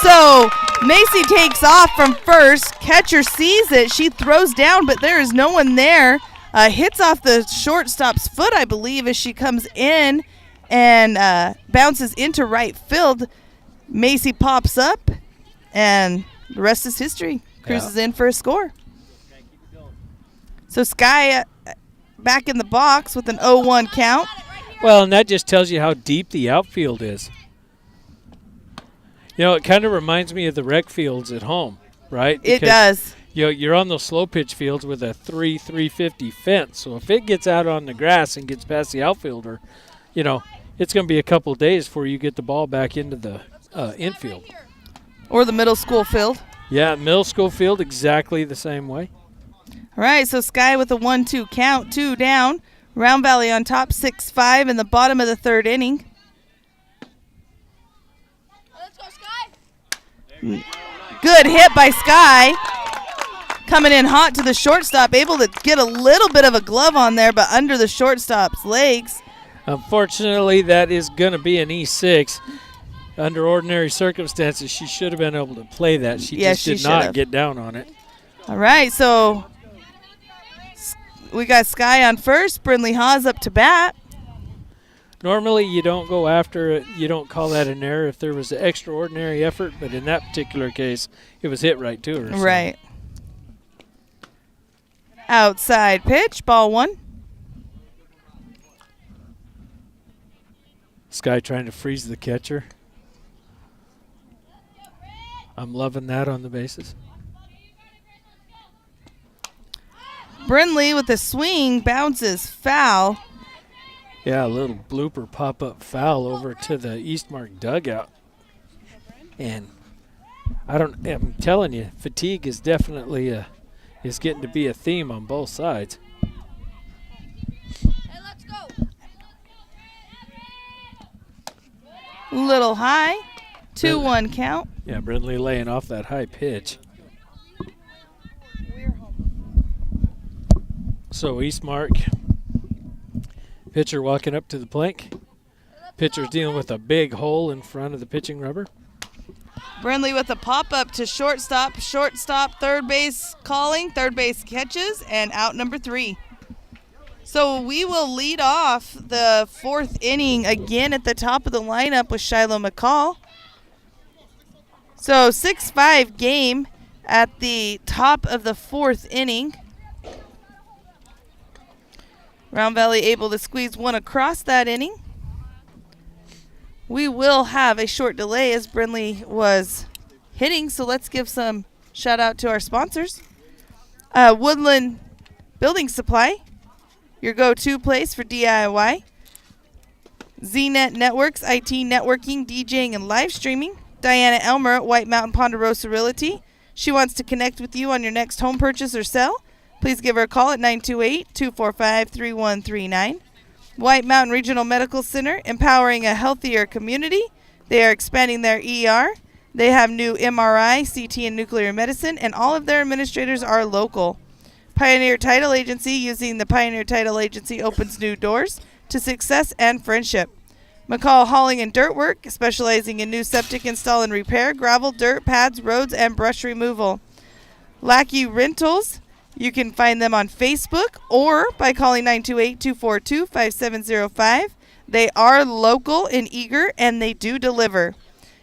So Macy takes off from first. Catcher sees it. She throws down, but there is no one there. Hits off the shortstop's foot, I believe, as she comes in and bounces into right field. Macy pops up, and the rest is history. Cruises in for a score. So Sky back in the box with an 0-1 count. Well, and that just tells you how deep the outfield is. You know, it kind of reminds me of the rec fields at home, right? It does. You know, you're on those slow pitch fields with a 350 fence. So if it gets out on the grass and gets past the outfielder, you know, it's going to be a couple of days before you get the ball back into the infield. Or the middle school field. Yeah, middle school field, exactly the same way. All right, so Sky with a 1-2 count, 2 down. Round Valley on top, 6-5 in the bottom of the third inning. Let's go, Sky. Good hit by Sky. Coming in hot to the shortstop, able to get a little bit of a glove on there, but under the shortstop's legs. Unfortunately, that is going to be an E6. Under ordinary circumstances, she should have been able to play that. She just did not get down on it. All right, so we got Sky on first. Brindley Haas up to bat. Normally, you don't go after it. You don't call that an error if there was an extraordinary effort, but in that particular case, it was hit right to her. Right. Outside pitch, ball 1. Sky trying to freeze the catcher. I'm loving that on the bases. Brindley with a swing bounces foul. Yeah, a little blooper pop-up foul over to the Eastmark dugout. And I'm telling you, fatigue is definitely is getting to be a theme on both sides. Hey, let's go. Little high, 2-1 count. Yeah, Brindley laying off that high pitch. So Eastmark, pitcher walking up to the plate. Pitcher's dealing with a big hole in front of the pitching rubber. Brindley with a pop-up to shortstop. Shortstop, third base calling. Third base catches, and out number 3. So we will lead off the 4th inning again at the top of the lineup with Shiloh McCall. So 6-5 game at the top of the 4th inning. Round Valley able to squeeze one across that inning. We will have a short delay as Brindley was hitting, so let's give some shout out to our sponsors. Woodland Building Supply, your go-to place for DIY. ZNet Networks, IT networking, DJing, and live streaming. Diana Elmer at White Mountain Ponderosa Realty. She wants to connect with you on your next home purchase or sell. Please give her a call at 928-245-3139. White Mountain Regional Medical Center, empowering a healthier community. They are expanding their ER. They have new MRI, CT, and nuclear medicine, and all of their administrators are local. Pioneer Title Agency, using the Pioneer Title Agency opens new doors to success and friendship. McCall Hauling and Dirt Work, specializing in new septic install and repair, gravel, dirt, pads, roads, and brush removal. Lackey Rentals, you can find them on Facebook or by calling 928-242-5705. They are local and eager, and they do deliver.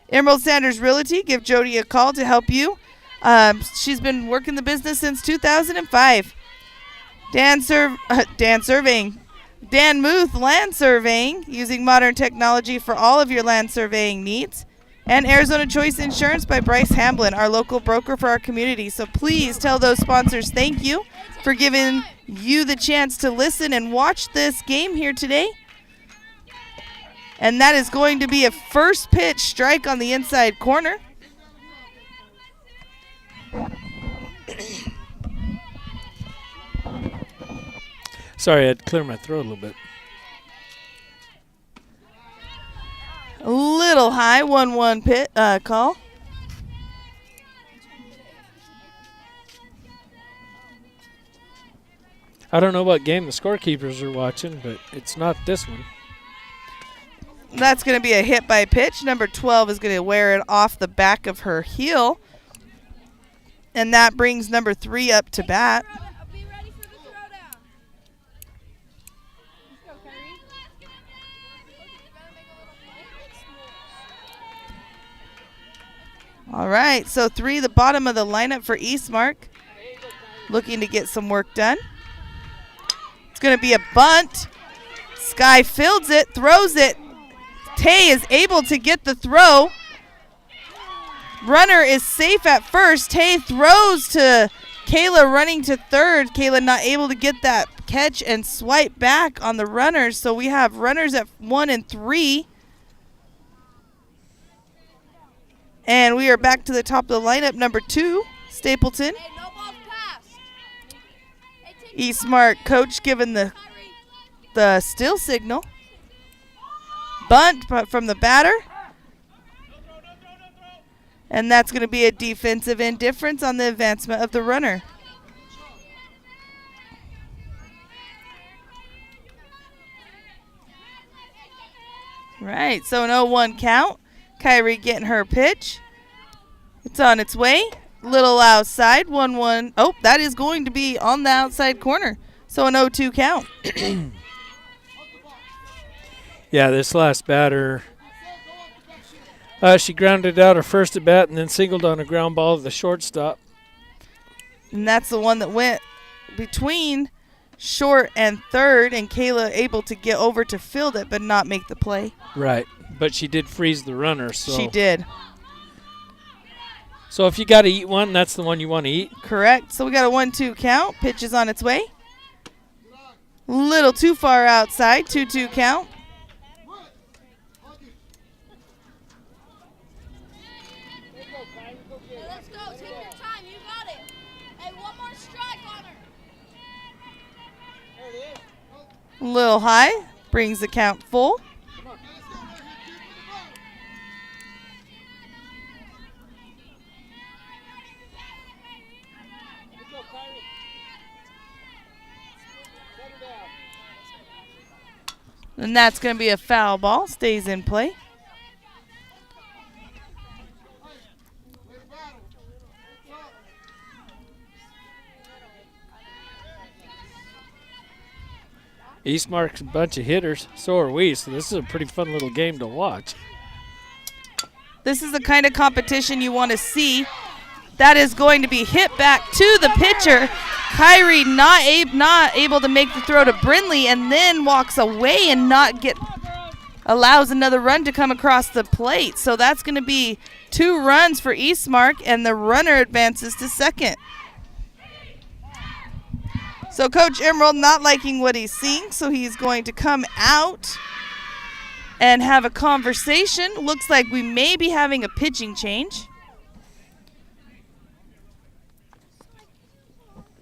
Emerald Sanders Realty, give Jody a call to help you. She's been working the business since 2005. Dan Surveying. Dan Muth Land Surveying, using modern technology for all of your land surveying needs. And Arizona Choice Insurance by Bryce Hamblin, our local broker for our community. So please tell those sponsors thank you for giving you the chance to listen and watch this game here today. And that is going to be a first pitch strike on the inside corner. Sorry, I had to clear my throat a little bit. A little high, 1-1 pit call. I don't know what game the scorekeepers are watching, but it's not this one. That's going to be a hit by pitch. Number 12 is going to wear it off the back of her heel. And that brings number 3 up to bat. Be ready for the throwdown. Let's go, Kyrie. All right, so 3, the bottom of the lineup for Eastmark. Looking to get some work done. It's going to be a bunt. Sky fields it, throws it. Tay is able to get the throw. Runner is safe at first. Tay throws to Kayla running to third. Kayla not able to get that catch and swipe back on the runners. So we have runners at 1 and 3. And we are back to the top of the lineup. Number 2, Stapleton. Hey, no balls passed. Hey, take Eastmark coach giving the still signal. Bunt from the batter. And that's going to be a defensive indifference on the advancement of the runner. Right, so an 0-1 count. Kyrie getting her pitch. It's on its way. Little outside, 1-1. Oh, that is going to be on the outside corner. So an 0-2 count. Yeah, this last batter, she grounded out her first at bat and then singled on a ground ball to the shortstop. And that's the one that went between short and third, and Kayla able to get over to field it but not make the play. Right, but she did freeze the runner. So. She did. So if you got to eat one, that's the one you want to eat. Correct. So we got a 1-2 count. Pitch is on its way. Little too far outside. 2-2 count. Hey, let's go. Take your time. You got it. Hey, one more strike on her. There it is. A little high. Brings the count full. And that's going to be a foul ball. Stays in play. Eastmark's a bunch of hitters. So are we. So this is a pretty fun little game to watch. This is the kind of competition you want to see. That is going to be hit back to the pitcher. Kyrie not able to make the throw to Brindley, and then walks away and allows another run to come across the plate. So that's going to be 2 runs for Eastmark, and the runner advances to second. So Coach Emerald not liking what he's seeing, so he's going to come out and have a conversation. Looks like we may be having a pitching change.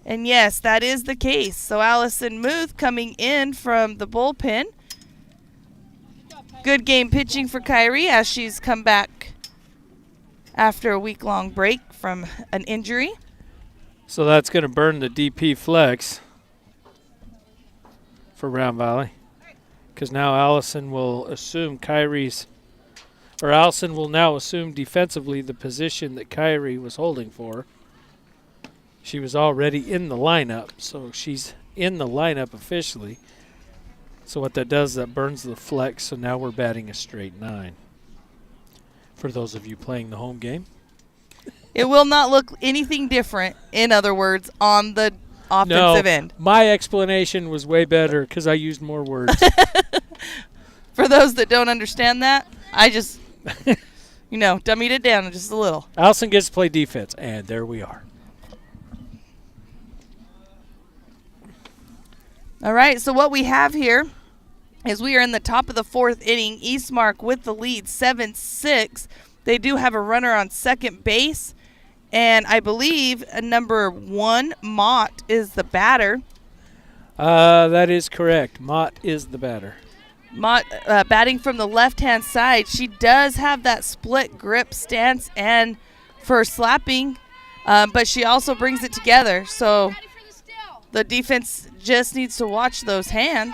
And yes, that is the case. So Allison Muth coming in from the bullpen. Good game pitching for Kyrie as she's come back after a week-long break from an injury. So that's going to burn the DP flex for Round Valley, because now Allison will now assume defensively the position that Kyrie was holding for. She was already in the lineup, so she's in the lineup officially. So what that does, that burns the flex, so now we're batting a straight 9. For those of you playing the home game. It will not look anything different, in other words, on the offensive end. My explanation was way better because I used more words. For those that don't understand that, I just, dummied it down just a little. Allison gets to play defense, and there we are. All right, so what we have here is we are in the top of the 4th inning. Eastmark with the lead, 7-6. They do have a runner on second base, and I believe number 1, Mott, is the batter. That is correct. Mott is the batter. Mott batting from the left-hand side. She does have that split grip stance and for slapping, but she also brings it together. So The defense just needs to watch those hands.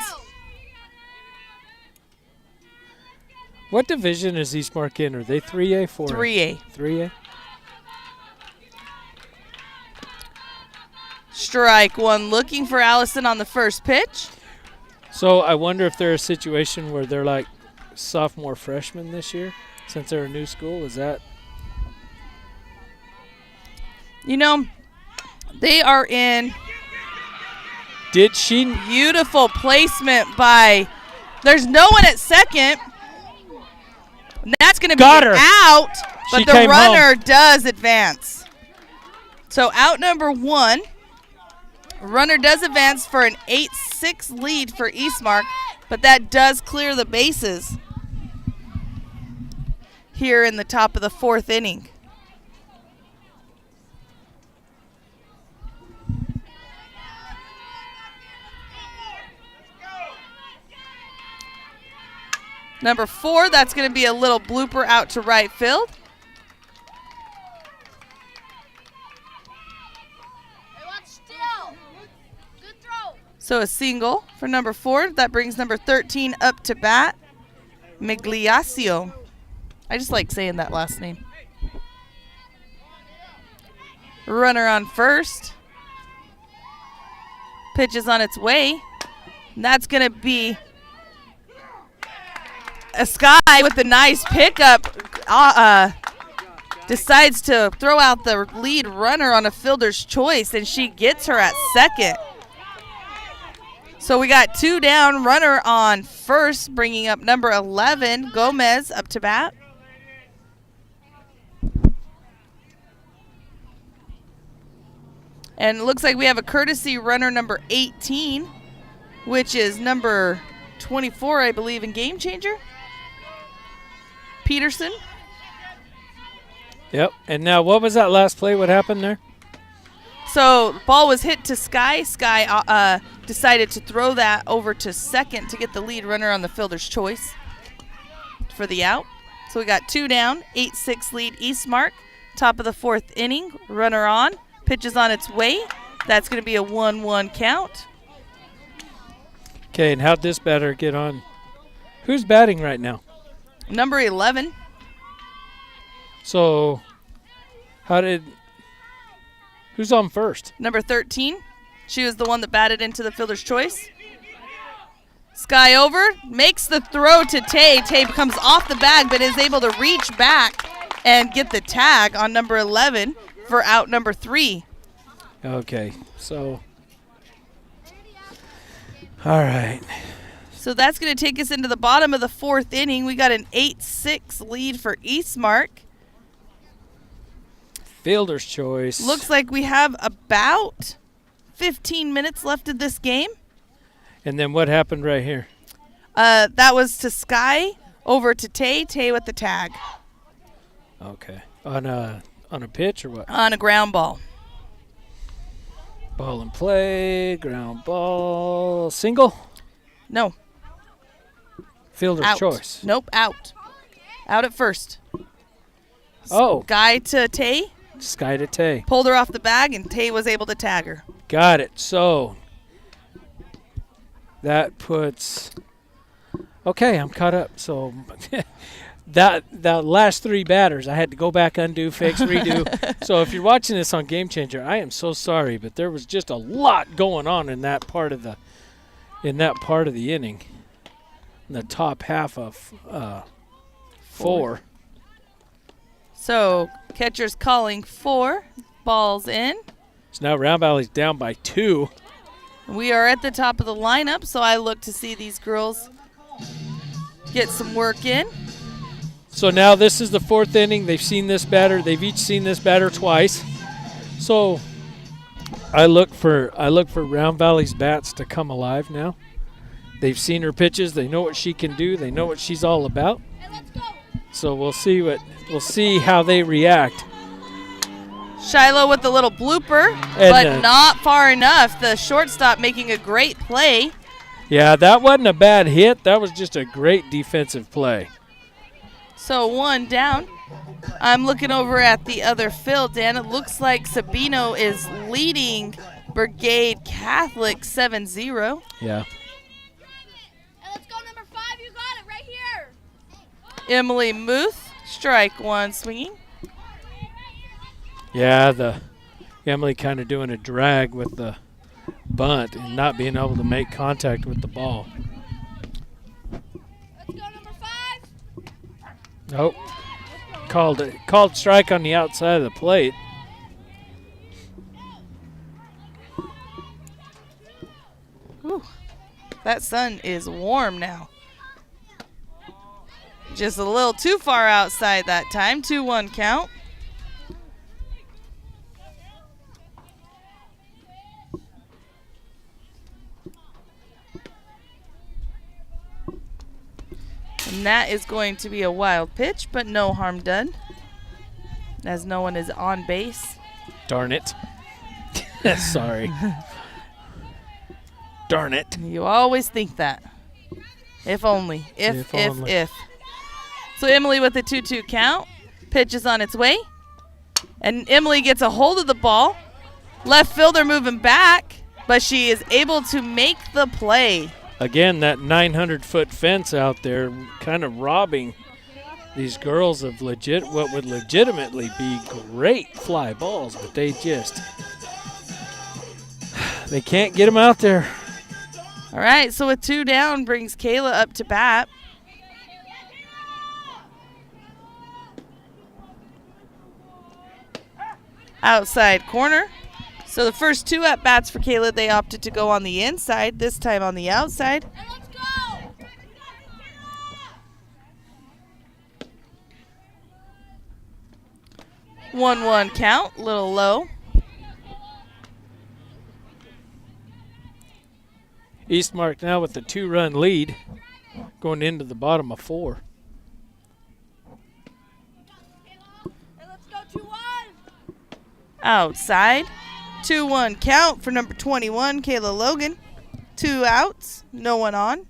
What division is Eastmark in? Are they 3A, 4A? 3A. 3A? Strike one, looking for Allison on the first pitch. So I wonder if they're a situation where they're like sophomore freshmen this year since they're a new school. Is that? You know, they are in Did she? beautiful placement by, there's no one at second. And that's going to be Got her. out, but She the came runner does advance. So out number one. Runner does advance for an 8-6 lead for Eastmark, but that does clear the bases here in the top of the fourth inning. Number 4, that's going to be a little blooper out to right field. So a single for number 4. That brings number 13 up to bat, Migliaccio. I just like saying that last name. Runner on first. Pitch is on its way. And that's going to be a Sky with a nice pickup. Decides to throw out the lead runner on a fielder's choice, and she gets her at second. So we got 2 down, runner on first, bringing up number 11, Gomez, up to bat. And it looks like we have a courtesy runner number 18, which is number 24, I believe, in Game Changer. Peterson. Yep. And now what was that last play? What happened there? So the ball was hit to Sky. Sky decided to throw that over to second to get the lead runner on the fielder's choice for the out. So we got 2 down, 8-6 lead Eastmark. Top of the fourth inning, runner on. Pitch is on its way. That's going to be a 1-1 count. Okay, and how'd this batter get on? Who's batting right now? Number 11. So who's on first? Number 13. She was the one that batted into the fielder's choice. Sky over, makes the throw to Tay. Tay comes off the bag but is able to reach back and get the tag on number 11 for out number 3. Okay, so all right. So that's going to take us into the bottom of the fourth inning. We got an 8-6 lead for Eastmark. Fielder's choice. Looks like we have about 15 minutes left of this game. And then what happened right here? That was to Sky, over to Tay. Tay with the tag. Okay. On a pitch or what? On a ground ball. Ball in play, ground ball, single? No. Fielder's Out. choice. Nope, out. Out at first. Oh. Sky to Tay. Sky to Tay. Pulled her off the bag, and Tay was able to tag her. Got it. So that puts. Okay, I'm caught up. So that last 3 batters, I had to go back, undo, fix, redo. So if you're watching this on Game Changer, I am so sorry, but there was just a lot going on in that part of the inning, in the top half of 4. So catcher's calling 4. Ball's in. So now Round Valley's down by 2. We are at the top of the lineup, so I look to see these girls get some work in. So now this is the 4th inning. They've seen this batter. They've each seen this batter twice. So I look for Round Valley's bats to come alive now. They've seen her pitches. They know what she can do. They know what she's all about. So we'll see how they react. Shiloh with the little blooper, but not far enough. The shortstop making a great play. Yeah, that wasn't a bad hit. That was just a great defensive play. So 1 down. I'm looking over at the other field, Dan. It looks like Sabino is leading Brigade Catholic 7-0. Yeah. Hey, let's go number 5. You got it right here. Emily Muth, strike one swinging. Yeah, the Emily kind of doing a drag with the bunt and not being able to make contact with the ball. Let's go number 5. Nope. Called strike on the outside of the plate. Whew. That sun is warm now. Just a little too far outside that time. 2-1 count. And that is going to be a wild pitch, but no harm done, as no one is on base. Darn it. Sorry. Darn it. You always think that. If only. If only. So Emily with a 2-2 count. Pitch is on its way. And Emily gets a hold of the ball. Left fielder moving back, but she is able to make the play. Again, that 900-foot fence out there kind of robbing these girls of what would legitimately be great fly balls, but they can't get them out there. All right, so with 2 down brings Kayla up to bat. Outside corner. So the first 2 at-bats for Kayla, they opted to go on the inside, this time on the outside. And let's go. 1-1 count, little low. Eastmark now with the 2-run lead going into the bottom of 4. And let's go 2-1. Outside. 2-1 count for number 21, Kayla Logan. 2 outs, no one on.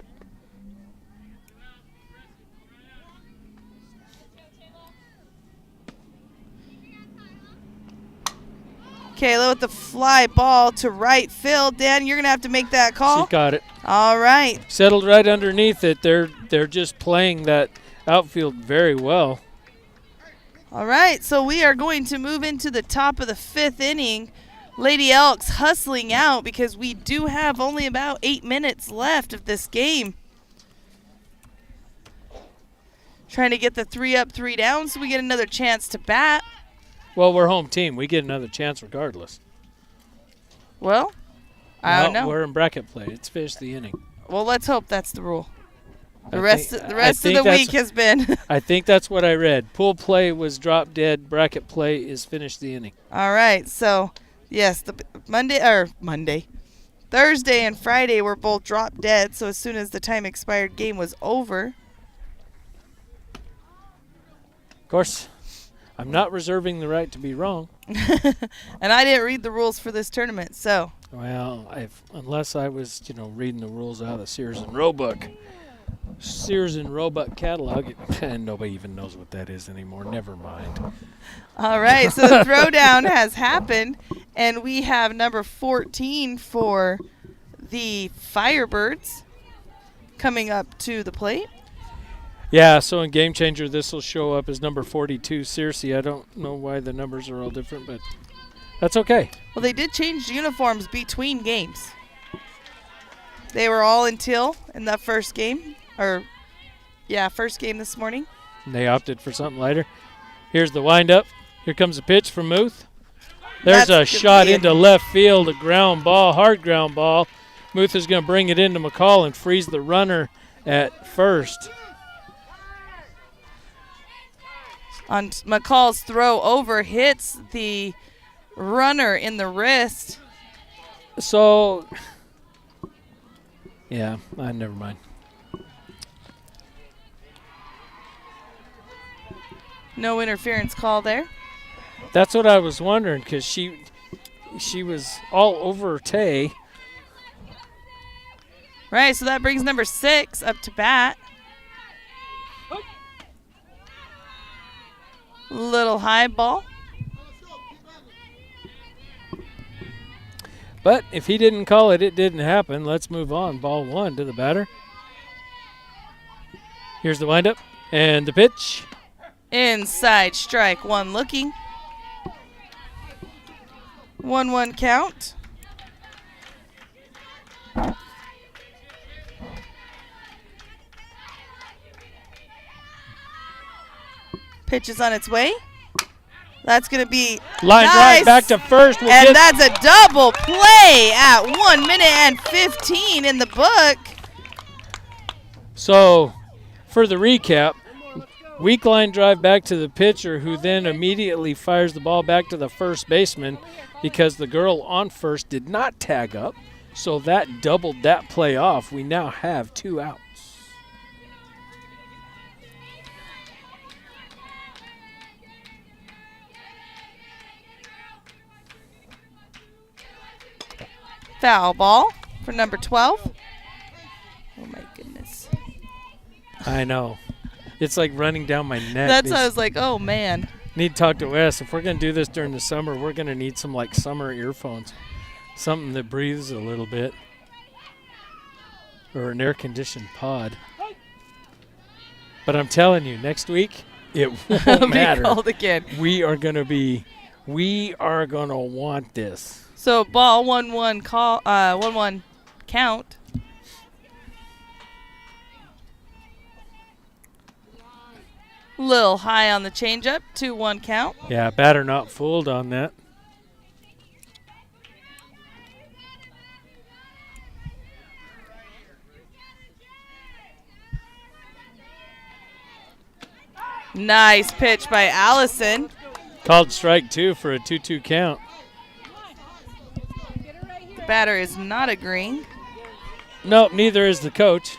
Kayla with the fly ball to right field. Dan, you're going to have to make that call. She got it. All right. Settled right underneath it. They're just playing that outfield very well. All right, so we are going to move into the top of the 5th inning. Lady Elks hustling out because we do have only about 8 minutes left of this game. Trying to get the 3 up, 3 down so we get another chance to bat. Well, we're home team. We get another chance regardless. Well, I don't know. We're in bracket play. It's finished the inning. Well, let's hope that's the rule. The I rest think- of I the think week has been. I think that's what I read. Pool play was drop dead. Bracket play is finished the inning. All right, so yes, the Thursday and Friday were both drop dead. So as soon as the time expired game was over. Of course, I'm not reserving the right to be wrong. And I didn't read the rules for this tournament, so. Well, unless I was, reading the rules out of the Sears and Roebuck catalog, and nobody even knows what that is anymore. Never mind. All right, so the throwdown has happened, and we have number 14 for the Firebirds coming up to the plate. Yeah, so in Game Changer, this will show up as number 42, Searcy. I don't know why the numbers are all different, but that's okay. Well, they did change uniforms between games. They were all in teal in the first game, first game this morning. And they opted for something lighter. Here's the windup. Here comes a pitch from Muth. There's a shot into left field, a ground ball, hard ground ball. Muth is going to bring it into McCall and freeze the runner at first. On McCall's throw over, hits the runner in the wrist. So, yeah, never mind. No interference call there. That's what I was wondering, because she was all over Tay. Right, so that brings number 6 up to bat. Little high ball. But if he didn't call it, it didn't happen. Let's move on. Ball 1 to the batter. Here's the windup and the pitch. Inside strike one looking. 1-1 count. Pitch is on its way. That's going to be line nice. drive back to first. And that's a double play at 1 minute and 15 in the book. So, for the recap, weak line drive back to the pitcher, who then immediately fires the ball back to the first baseman because the girl on first did not tag up. So that doubled that play off. We now have 2 outs. Foul ball for number 12. Oh, my goodness. I know. It's like running down my neck. That's I was like, oh, man. Need to talk to Wes. If we're going to do this during the summer, we're going to need some, like, summer earphones. Something that breathes a little bit. Or an air-conditioned pod. But I'm telling you, next week, it won't matter. Be called again. We are going to want this. So ball 1-1 call 1-1 count. Little high on the changeup, 2-1 count. Yeah, batter not fooled on that. Nice pitch by Allison. Called strike 2 for a 2-2 count. The batter is not agreeing. Nope, neither is the coach.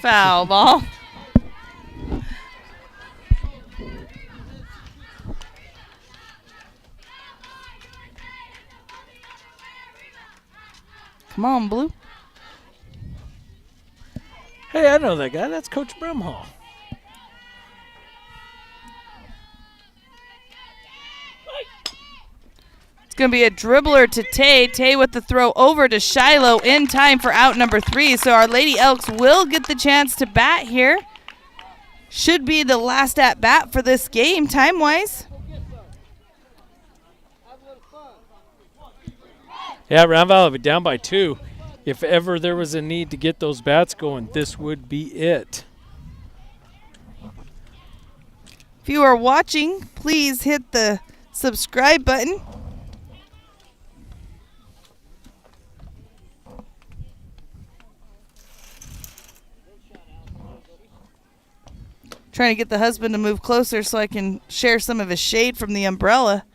Foul ball. Come on, Blue. Hey, I know that guy. That's Coach Brumhall. It's going to be a dribbler to Tay. Tay with the throw over to Shiloh in time for out number 3. So our Lady Elks will get the chance to bat here. Should be the last at bat for this game, time-wise. Yeah, Round Valley will be down by 2. If ever there was a need to get those bats going, this would be it. If you are watching, please hit the subscribe button. Trying to get the husband to move closer so I can share some of his shade from the umbrella.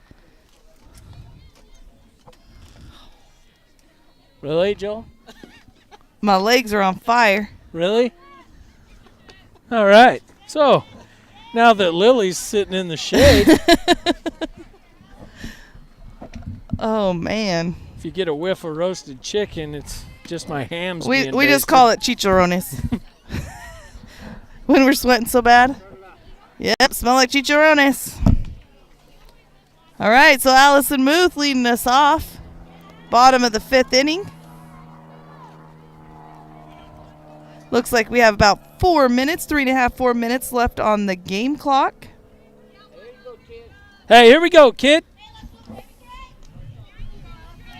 Really, Joel? My legs are on fire. Really? All right. So, now that Lily's sitting in the shade, oh, man. if you get a whiff of roasted chicken, it's just my hams We being just basted. call it chicharrones. When we're sweating so bad. Yep, smell like chicharrones. All right, so Allison Muth leading us off. Bottom of the 5th inning. Looks like we have about 4 minutes, 3.5, 4 minutes left on the game clock. Hey, here we go, kid.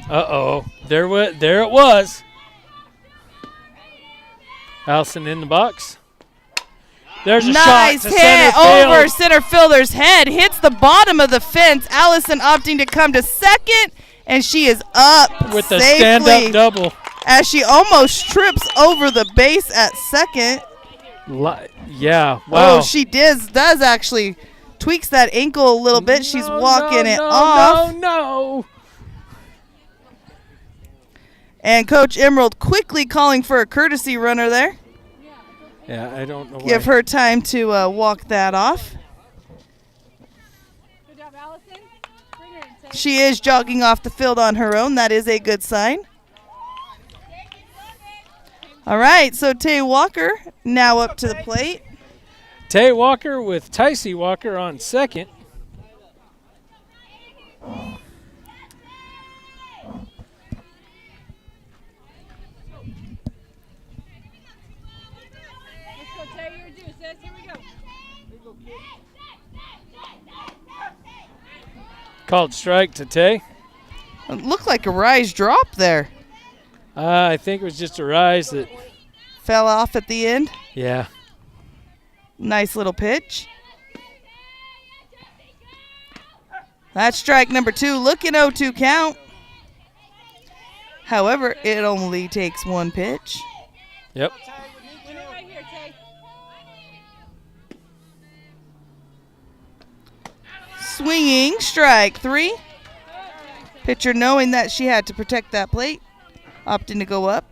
Uh-oh. There it was. Allison in the box. There's a nice shot to hit center field. over center fielder's head. Hits the bottom of the fence. Allison opting to come to second, and she is up with the safely stand-up double. as she almost trips over the base at second. Yeah, wow. Oh, she does actually tweaks that ankle a little bit. She's walking it off. No. And Coach Emerald quickly calling for a courtesy runner there. Yeah, I don't know why. Give her time to walk that off. Good job, Allison. Bring her in, She is jogging off the field on her own. That is a good sign. All right, so Tay Walker now up to the plate. Tay Walker with Ticey Walker on second. Called strike to Tay. It looked like a rise drop there. I think it was just a rise that, Fell off at the end. yeah. Nice little pitch. That's strike number 2. Looking 0-2 count. However, it only takes one pitch. Yep. Swinging, strike 3. Pitcher, knowing that she had to protect that plate, opting to go up.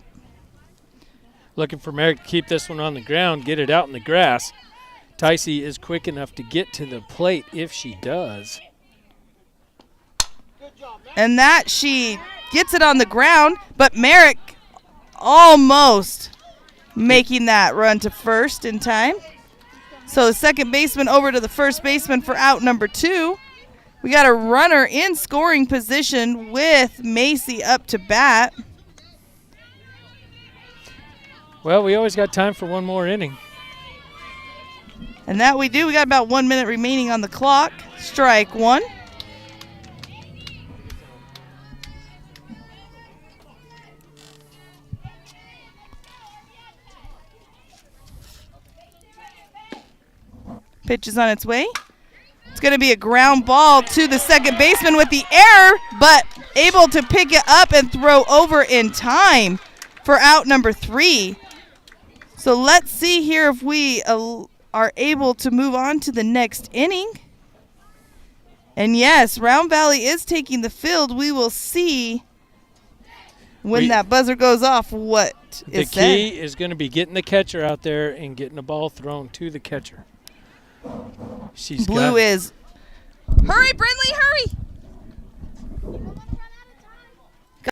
Looking for Merrick to keep this one on the ground, get it out in the grass. Ticey is quick enough to get to the plate if she does. And that she gets it on the ground, but Merrick almost making that run to first in time. So the second baseman over to the first baseman for out number 2. We got a runner in scoring position with Macy up to bat. Well, we always got time for one more inning. And that we do. We got about 1 minute remaining on the clock. Strike 1. Pitch is on its way. It's going to be a ground ball to the second baseman with the error, but able to pick it up and throw over in time for out number 3. So let's see here if we are able to move on to the next inning. And yes, Round Valley is taking the field. We will see when that buzzer goes off what is said. The key is going to be getting the catcher out there and getting the ball thrown to the catcher. Blue is. Hurry, Brindley, hurry.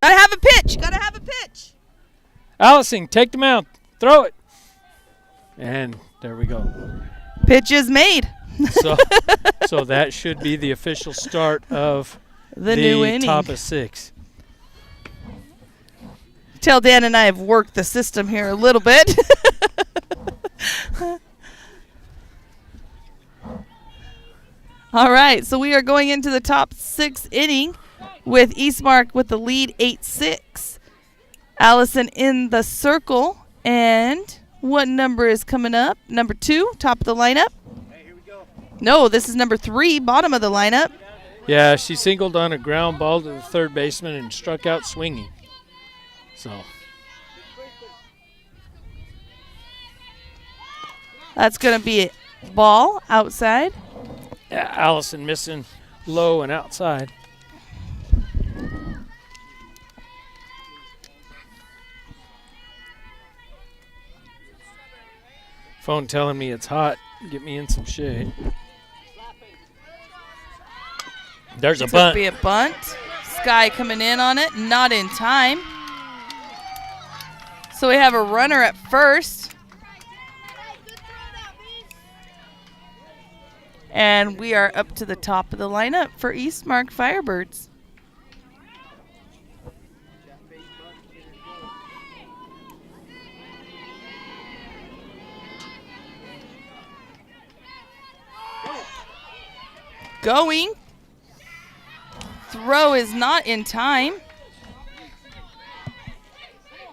Gotta have a pitch. Gotta have a pitch. Allison, take the mound. Throw it. And there we go. Pitch is made. So that should be the official start of the new inning. Top of 6. Tell Dan and I have worked the system here a little bit. All right, so we are going into the top 6 inning with Eastmark with the lead 8-6. Allison in the circle. And what number is coming up? Number 2, top of the lineup. Hey, here we go. No, this is number 3, bottom of the lineup. Yeah, she singled on a ground ball to the third baseman and struck out swinging. So that's going to be a ball outside. yeah, Allison missing low and outside. Phone telling me it's hot. Get me in some shade. There's a bunt. Could be a bunt. Sky coming in on it, not in time. So we have a runner at first. And we are up to the top of the lineup for Eastmark Firebirds. Going. Throw is not in time.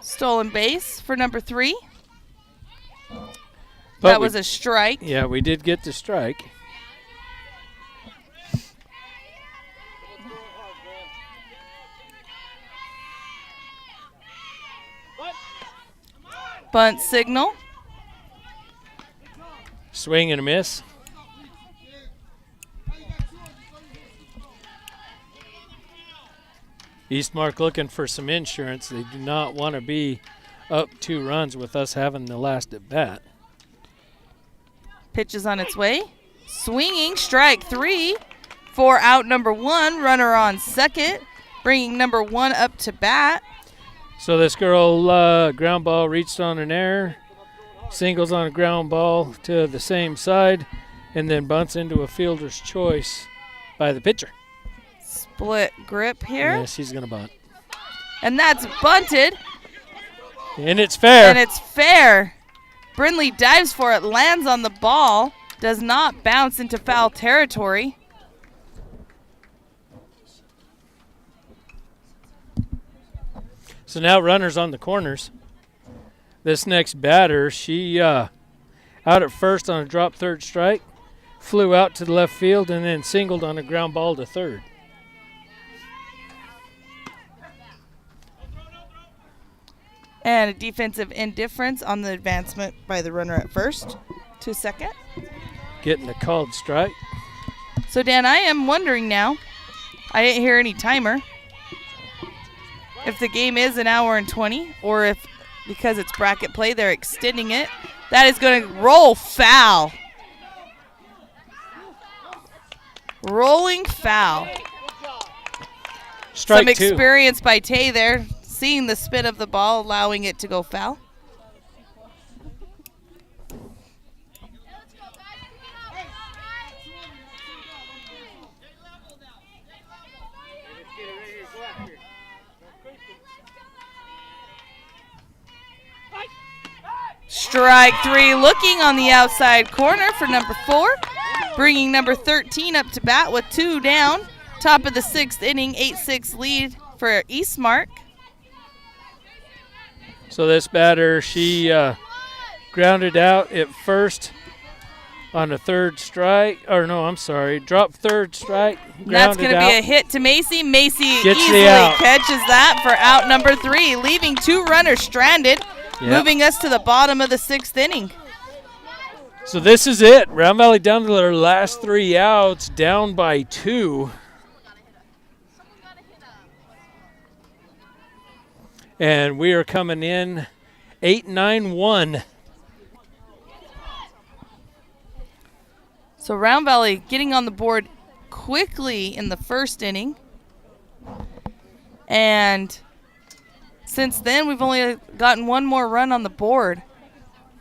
Stolen base for number 3. That was a strike. Yeah, we did get the strike. Bunt signal. Swing and a miss. Eastmark looking for some insurance. They do not want to be up 2 runs with us having the last at bat. Pitch is on its way. Swinging, strike 3 for out number 1. Runner on second, bringing number 1 up to bat. So this girl ground ball reached on an error, singles on a ground ball to the same side, and then bunts into a fielder's choice by the pitcher. Split grip here. Yeah, she's going to bunt. And that's bunted. And it's fair. And it's fair. Brindley dives for it, lands on the ball. does not bounce into foul territory. So now runners on the corners. This next batter, she out at first on a drop third strike, flew out to the left field, and then singled on a ground ball to third. And a defensive indifference on the advancement by the runner at first to second. Getting a called strike. So, Dan, I am wondering now, I didn't hear any timer, if the game is an hour and 20, or if, because it's bracket play, they're extending it. That is going to roll foul. Rolling foul. Strike Some two. experience by Tay there, seeing the spin of the ball, allowing it to go foul. Strike three, looking on the outside corner for number 4, bringing number 13 up to bat with 2 down. Top of the 6th inning, 8-6 lead for Eastmark. So this batter, she grounded out at first on a third strike. Or no, I'm sorry, dropped third strike. That's going to be a hit to Macy. Macy Gets easily the out. catches that for out number 3, leaving 2 runners stranded, moving us to the bottom of the 6th inning. So this is it. Round Valley down to their last 3 outs, down by 2. And we are coming in 8-9-1. So Round Valley getting on the board quickly in the 1st inning. And since then, we've only gotten 1 more run on the board.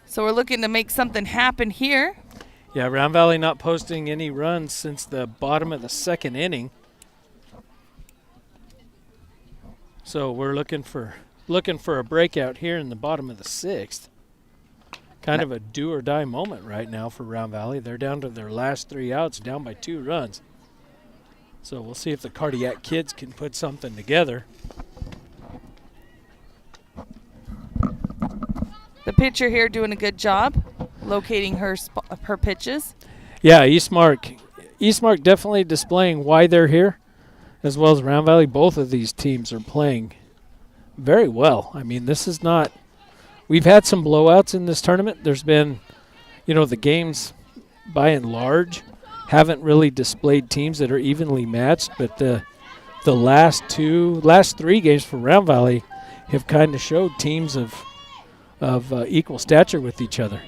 So we're looking to make something happen here. Yeah, Round Valley not posting any runs since the bottom of the 2nd inning. So we're looking for a breakout here in the bottom of the 6th. Kind of a do or die moment right now for Round Valley. They're down to their last 3 outs, down by 2 runs. So we'll see if the Cardiac kids can put something together. The pitcher here doing a good job locating her pitches. Yeah, Eastmark definitely displaying why they're here, as well as Round Valley. Both of these teams are playing very well. I mean, this is not – we've had some blowouts in this tournament. There's been, the games by and large haven't really displayed teams that are evenly matched, but the last 3 games for Round Valley have kind of showed teams of equal stature with each other.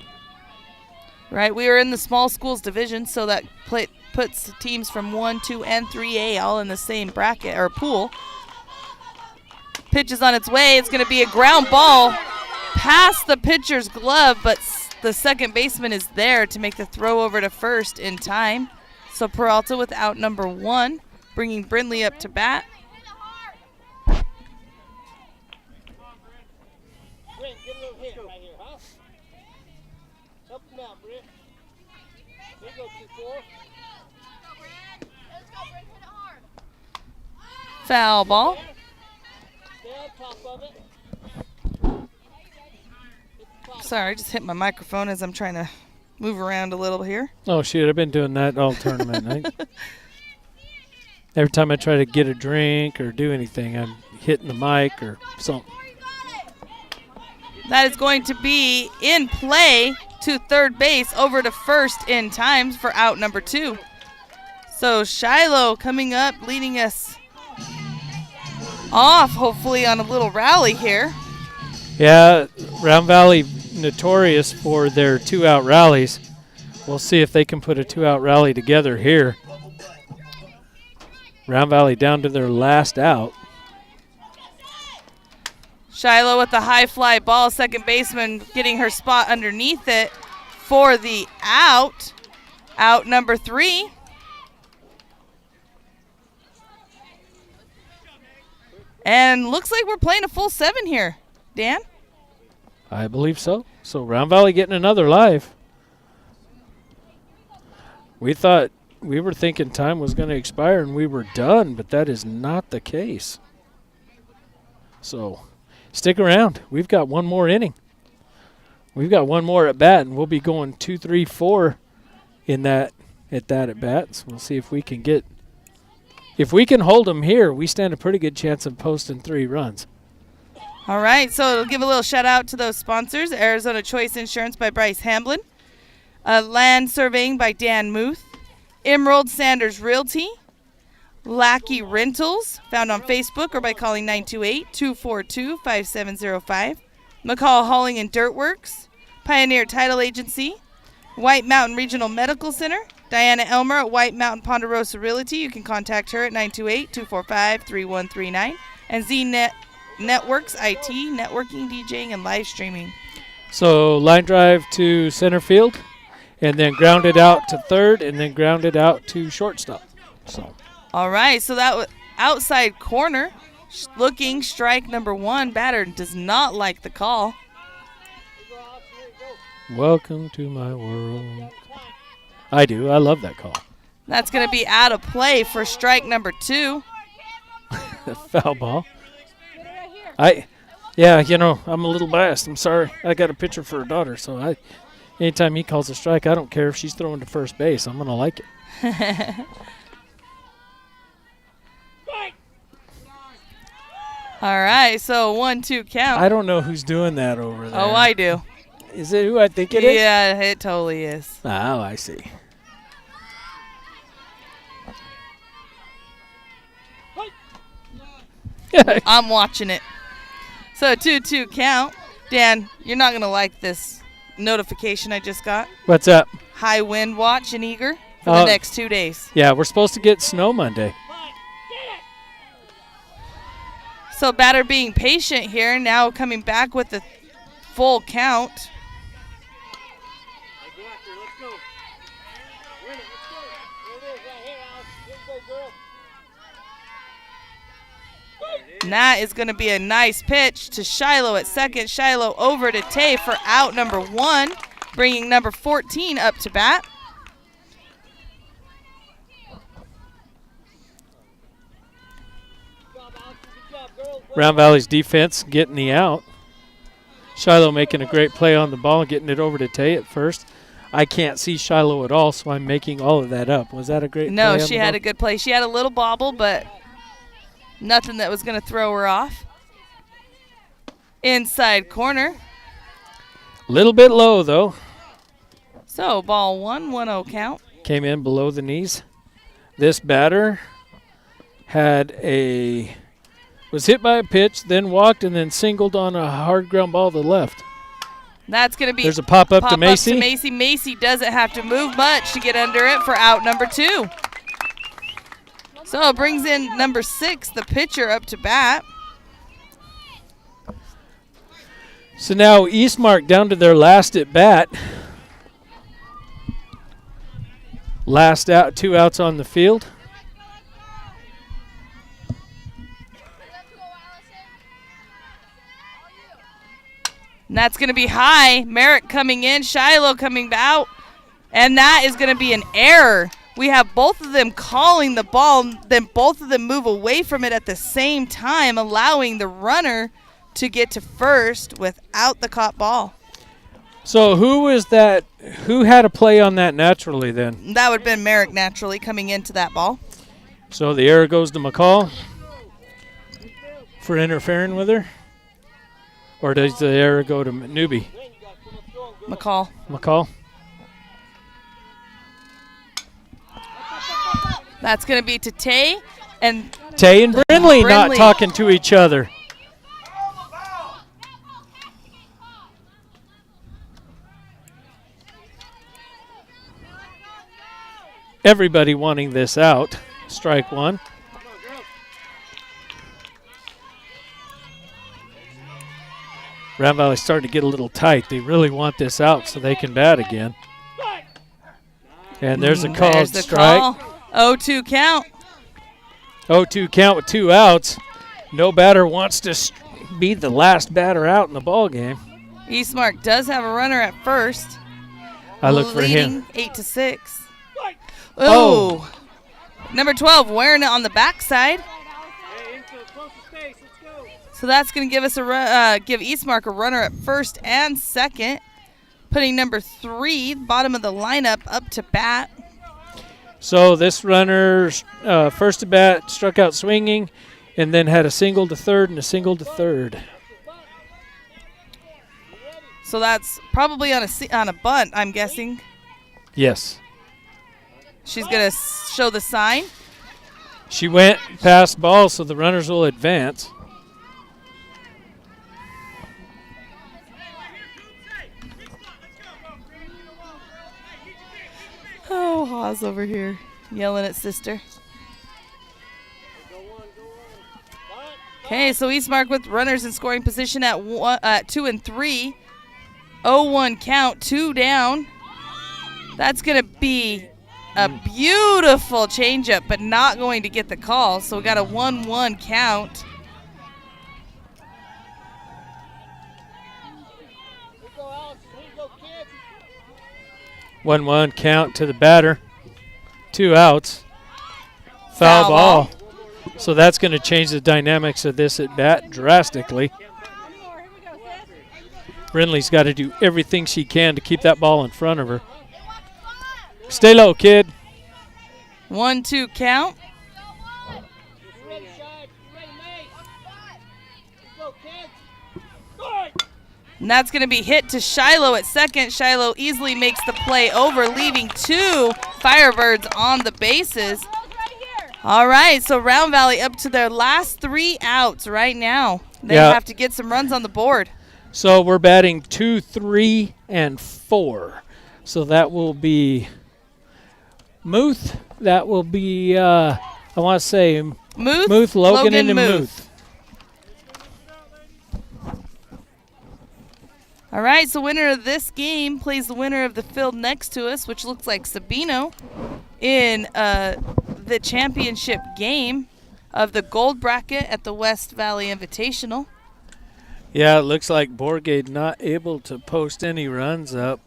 Right, we are in the small schools division, so that puts teams from 1, 2, and 3A all in the same bracket or pool. Pitch is on its way. It's going to be a ground ball past the pitcher's glove, but the second baseman is there to make the throw over to first in time. So Peralta with out number 1, bringing Brindley up to bat. Brent, get a little hit right here, huh? Help him out, Brent. There you go, 2-4. Let's go, Brent. Hit it hard. Foul ball. Stay on top of it. Sorry, I just hit my microphone as I'm trying to move around a little here. Oh, shoot, I've been doing that all tournament. Every time I try to get a drink or do anything, I'm hitting the mic or something. That is going to be in play to third base, over to first in time for out number 2. So Shiloh coming up, leading us off, hopefully on a little rally here. Yeah, Round Valley notorious for their 2-out rallies. We'll see if they can put a 2-out rally together here. Round Valley down to their last out. Shiloh with the high fly ball, second baseman getting her spot underneath it for the out. Out number 3. And looks like we're playing a full 7 here. Dan? I believe so. So Round Valley getting another live. We were thinking time was going to expire and we were done, but that is not the case. So stick around. We've got one more inning. We've got one more at bat, and we'll be going 2, 3, 4 in that at bat. So we'll see if we can hold them here. We stand a pretty good chance of posting 3 runs. All right, so it'll give a little shout out to those sponsors: Arizona Choice Insurance by Bryce Hamblin, Land Surveying by Dan Muth, Emerald Sanders Realty, Lackey Rentals, found on Facebook or by calling 928-242-5705, McCall Hauling and Dirt Works, Pioneer Title Agency, White Mountain Regional Medical Center, Diana Elmer at White Mountain Ponderosa Realty. You can contact her at 928-245-3139, and Z-Net Networks IT, networking, DJing, and live streaming. So line drive to center field, and then grounded out to third, and then grounded out to shortstop. So. All right, so that was outside corner, looking strike number 1. Batter does not like the call. Welcome to my world. I do. I love that call. That's going to be out of play for strike number 2. Foul ball. I'm a little biased. I'm sorry. I got a pitcher for a daughter, so anytime he calls a strike, I don't care if she's throwing to first base. I'm going to like it. All right, so 1-2 count. I don't know who's doing that over there. Oh, I do. Is it who I think it is? Yeah, it totally is. Oh, I see. I'm watching it. So 2-2 count. Dan, you're not going to like this notification I just got. What's up? High wind watch in Eager for the next 2 days. Yeah, we're supposed to get snow Monday. So batter being patient here, now coming back with the full count. And that is going to be a nice pitch to Shiloh at second. Shiloh over to Tay for out number 1, bringing number 14 up to bat. Round Valley's defense getting the out. Shiloh making a great play on the ball, getting it over to Tay at first. I can't see Shiloh at all, so I'm making all of that up. Was that a great play? No, she had a good play. She had a little bobble, but nothing that was going to throw her off. Inside corner. Little bit low, though. So ball 1, 1-0 count. Came in below the knees. This batter was hit by a pitch, then walked, and then singled on a hard ground ball to the left. That's going to be there's a pop-up to Macy. Macy doesn't have to move much to get under it for out number 2. So it brings in number 6, the pitcher, up to bat. So now Eastmark down to their last at bat. Last out, 2 outs on the field. And that's going to be high. Merrick coming in, Shiloh coming out. And that is going to be an error. We have both of them calling the ball, then both of them move away from it at the same time, allowing the runner to get to first without the caught ball. So who had a play on that naturally then? That would have been Merrick naturally coming into that ball. So the error goes to McCall for interfering with her? Or does the error go to Newbie? McCall. That's going to be to Tay and Brindley not talking to each other. Everybody wanting this out. Strike 1. Round Valley's starting to get a little tight. They really want this out so they can bat again. And there's a called strike. 0-2 count. 0-2 count with 2 outs. No batter wants to be the last batter out in the ball game. Eastmark does have a runner at first. I look for him. Leading 8-6. Oh. Number 12 wearing it on the backside. So that's going to give us give Eastmark a runner at first and second, putting number 3, bottom of the lineup, up to bat. So this runner, first to bat, struck out swinging, and then had a single to third and a single to third. So that's probably on a bunt, I'm guessing. Yes. She's going to show the sign. She went past ball, so the runners will advance. Oh, Haas over here yelling at sister. Okay, so Eastmark with runners in scoring position at 2 and 3. 0-1 count, 2 down. That's going to be a beautiful changeup, but not going to get the call. So we got a 1-1 count. One 1 count to the batter. 2 outs. Foul ball. So that's going to change the dynamics of this at bat drastically. Brindley's got to do everything she can to keep that ball in front of her. Stay low, kid. 1-2 count. And that's going to be hit to Shiloh at second. Shiloh easily makes the play over, leaving 2 Firebirds on the bases. All right, so Round Valley up to their last 3 outs right now. They have to get some runs on the board. So we're batting 2, 3, and 4. So that will be Muth. That will be, I want to say, Muth, Logan, and Muth. All right, so winner of this game plays the winner of the field next to us, which looks like Sabino, in the championship game of the gold bracket at the West Valley Invitational. Yeah, it looks like Borgade not able to post any runs up.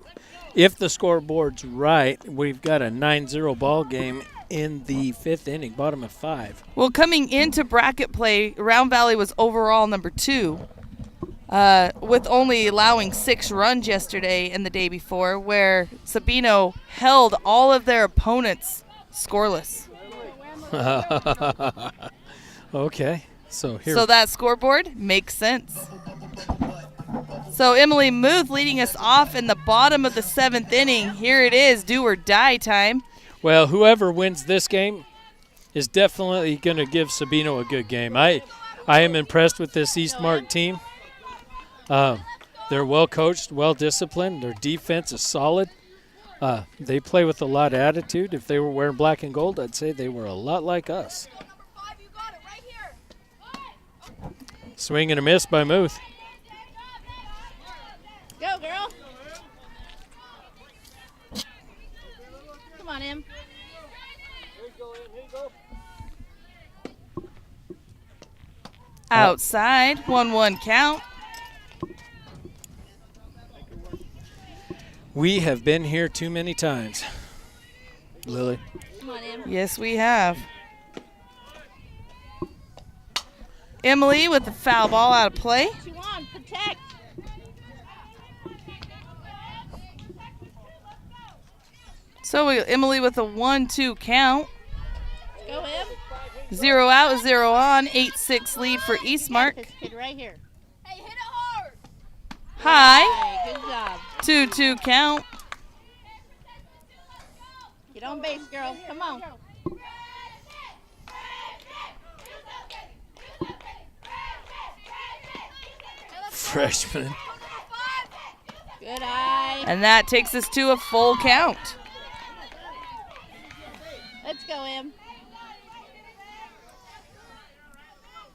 If the scoreboard's right, we've got a 9-0 ball game in the 5th inning, bottom of 5. Well, coming into bracket play, Round Valley was overall number 2. With only allowing 6 runs yesterday and the day before, where Sabino held all of their opponents scoreless. Okay, so here. So that scoreboard makes sense. So Emily Muth leading us off in the bottom of the 7th inning. Here it is, do or die time. Well, whoever wins this game is definitely going to give Sabino a good game. I am impressed with this Eastmark team. They're well coached, well disciplined. Their defense is solid. They play with a lot of attitude. If they were wearing black and gold, I'd say they were a lot like us. Swing and a miss by Muth. Go, girl. Come on, Em. Outside, 1-1 count. We have been here too many times, Lily. Come on, Em. Yes, we have. Emily with the foul ball out of play. What you want? Protect. So Emily with a 1-2 count. Go, Em. 0 out, 0 on. 8-6 lead for Eastmark. This kid right here. Hey, hit it hard. High. Hey, good job. 2-2 count. Get on base, girl. Come on. Freshman. Good eye. And that takes us to a full count. Let's go, Em.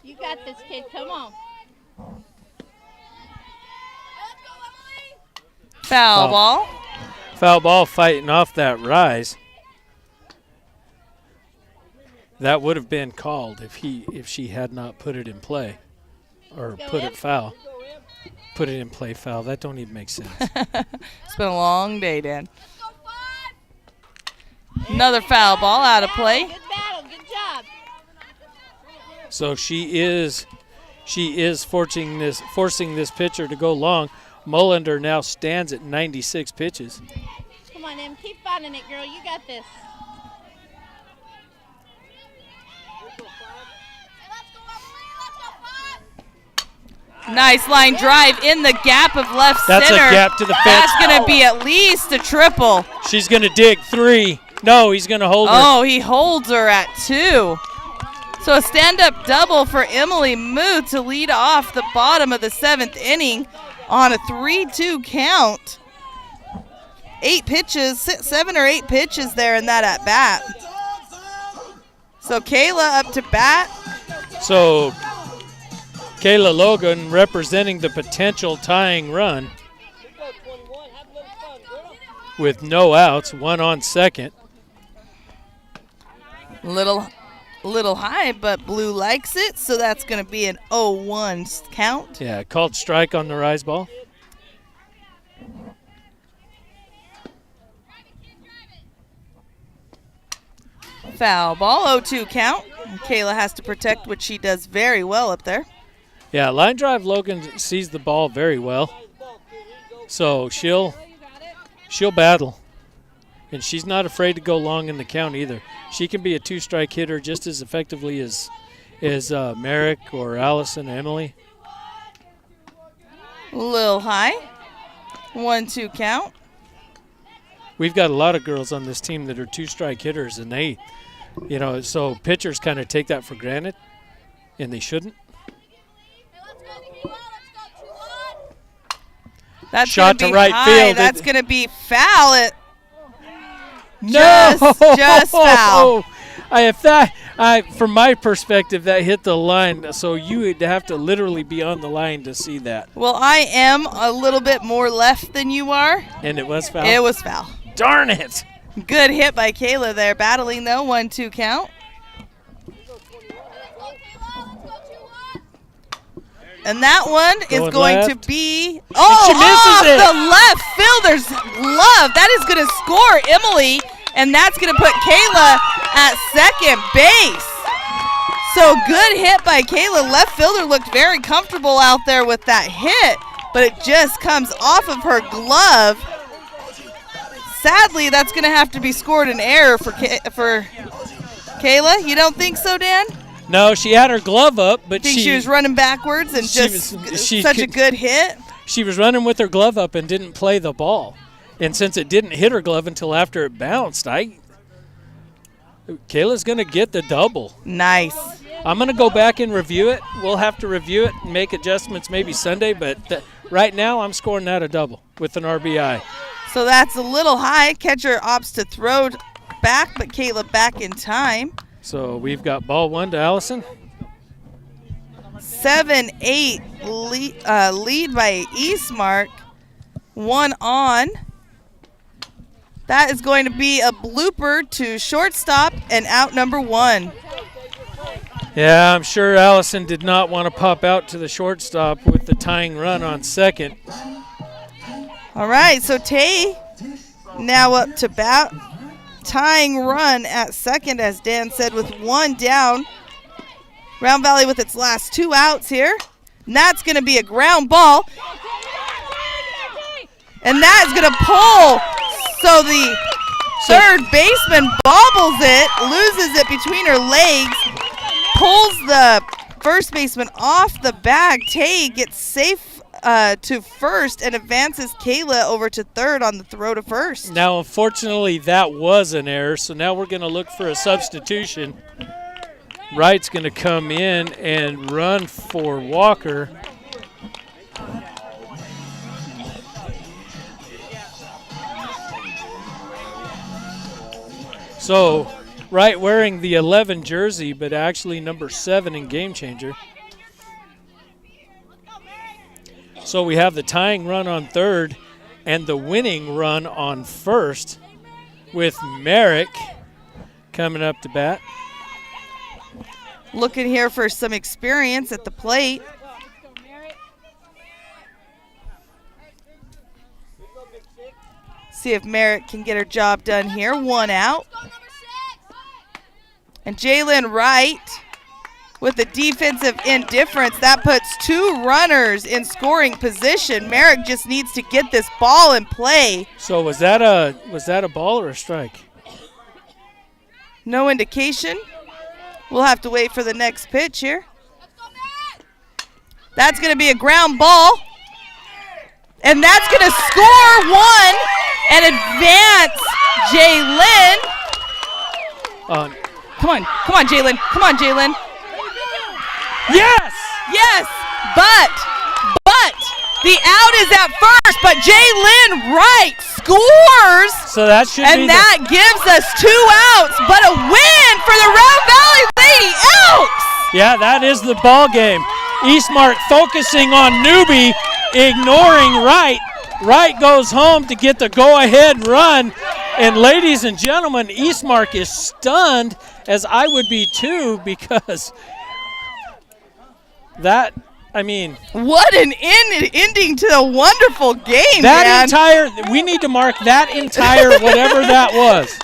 You got this, kid. Come on. Foul ball. Foul ball fighting off that rise. That would have been called if she had not put it in play or put it foul. Put it in play foul. That don't even make sense. It's been a long day, Dan. Another foul ball out of play. Good battle. Good job. So she is forcing this pitcher to go long. Mullender now stands at 96 pitches. Come on, Em. Keep finding it, girl. You got this. Nice line drive in the gap of left That's center. a gap to the fence. That's going to be at least a triple. She's going to dig 3. No, he's going to hold her. Oh, he holds her at 2. So a stand-up double for Emily Muth to lead off the bottom of the 7th inning on a 3-2 count. 8 pitches, 7 or 8 pitches there in that at-bat. So Kayla up to bat. So Kayla Logan representing the potential tying run with no outs, 1 on second. Little high, but Blue likes it, so that's going to be an 0-1 count. Yeah, called strike on the rise ball. Foul ball, 0-2 count. Kayla has to protect, which she does very well up there. Yeah, line drive Logan sees the ball very well. So she'll battle. And she's not afraid to go long in the count either. She can be a 2-strike hitter just as effectively as Merrick or Allison or Emily. Little high. 1-2 count. We've got a lot of girls on this team that are 2-strike hitters, and they, so pitchers kind of take that for granted, and they shouldn't. That's shot to right high. field. That's going to be foul. No, just foul. From my perspective, that hit the line, so you would have to literally be on the line to see that. Well, I am a little bit more left than you are. And it was foul? It was foul. Darn it. Good hit by Kayla there. Battling, though. 1-2 count. And that one is going left. to be she misses it. The left fielder's glove. That is going to score Emily, and that's going to put Kayla at second base. So good hit by Kayla. Left fielder looked very comfortable out there with that hit, but it just comes off of her glove. Sadly, that's going to have to be scored an error for Kayla. You don't think so, Dan? No, she had her glove up, but she was running backwards and such a good hit. She was running with her glove up and didn't play the ball. And since it didn't hit her glove until after it bounced, Kayla's going to get the double. Nice. I'm going to go back and review it. We'll have to review it and make adjustments maybe Sunday, but right now I'm scoring that a double with an RBI. So that's a little high. Catcher opts to throw back, but Kayla back in time. So we've got ball 1 to Allison. 7-8 lead by Eastmark. 1 on. That is going to be a blooper to shortstop and out number 1. Yeah, I'm sure Allison did not want to pop out to the shortstop with the tying run on second. All right, so Tay now up to bat. Tying run at second, as Dan said, with 1 down. Round Valley with its last 2 outs here. And that's going to be a ground ball. And that is going to pull. So the third baseman bobbles it, loses it between her legs, pulls the first baseman off the bag. Tay gets safe to first and advances Kayla over to third on the throw to first. Now, unfortunately, that was an error, so now we're going to look for a substitution. Wright's going to come in and run for Walker. So, Wright wearing the 11 jersey, but actually number 7 in Game Changer. So we have the tying run on third and the winning run on first with Merrick coming up to bat. Looking here for some experience at the plate. See if Merrick can get her job done here. 1 out. And Jalen Wright with the defensive indifference. That puts 2 runners in scoring position. Merrick just needs to get this ball in play. So was that a ball or a strike? No indication. We'll have to wait for the next pitch here. That's going to be a ground ball. And that's going to score 1 and advance Jalen. Come on, Jalen. Come on, Jalen. Yes! Yes, but the out is at first, but Jalen Wright scores. So that should be that gives us 2 outs, but a win for the Round Valley Lady Elks. Yeah, that is the ball game. Eastmark focusing on newbie, ignoring Wright. Wright goes home to get the go-ahead run. And ladies and gentlemen, Eastmark is stunned, as I would be too, because that, I mean. What an ending to a wonderful game, we need to mark that entire whatever that was.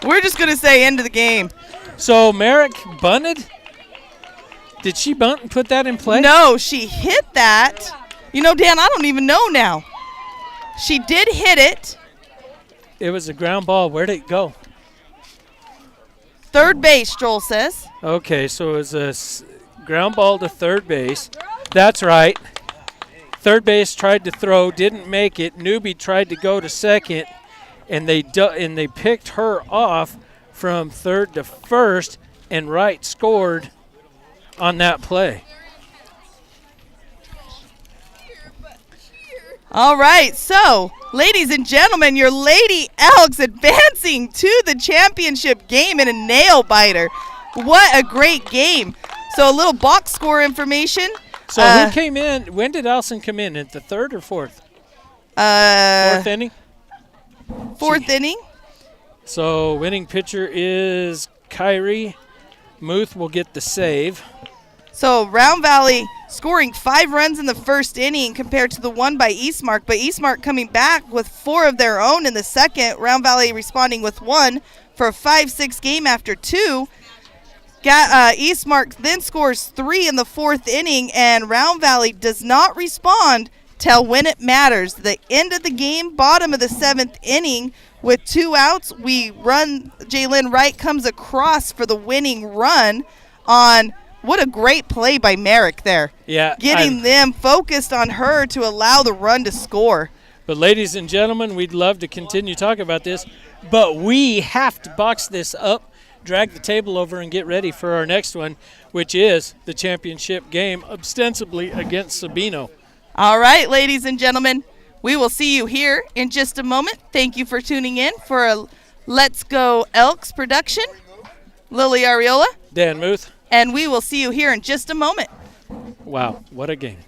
We're just going to say end of the game. So Merrick bunted? Did she bunt and put that in play? No, she hit that. You know, Dan, I don't even know now. She did hit it. It was a ground ball. Where did it go? Third base, Joel says. Okay, so it was a ground ball to third base. That's right. Third base tried to throw, didn't make it. Newbie tried to go to second, and they picked her off from third to first, and Wright scored on that play. All right, so ladies and gentlemen, your Lady Elks advancing to the championship game in a nail-biter. What a great game. So a little box score information. So who came in? When did Allison come in? At the third or fourth? Fourth inning? Fourth inning. So winning pitcher is Kyrie. Muth will get the save. So Round Valley scoring 5 runs in the first inning compared to the 1 by Eastmark, but Eastmark coming back with 4 of their own in the second. Round Valley responding with 1 for a 5-6 game after 2. Eastmark then scores 3 in the 4th inning, and Round Valley does not respond till when it matters. The end of the game, bottom of the 7th inning, with 2 outs, Jalen Wright comes across for the winning run on. What a great play by Merrick there. Yeah. Getting them focused on her to allow the run to score. But ladies and gentlemen, we'd love to continue talking about this, but we have to box this up, drag the table over, and get ready for our next one, which is the championship game, ostensibly against Sabino. All right, ladies and gentlemen, we will see you here in just a moment. Thank you for tuning in for a Let's Go Elks production. Lily Ariola. Dan Muth. And we will see you here in just a moment. Wow, what a game.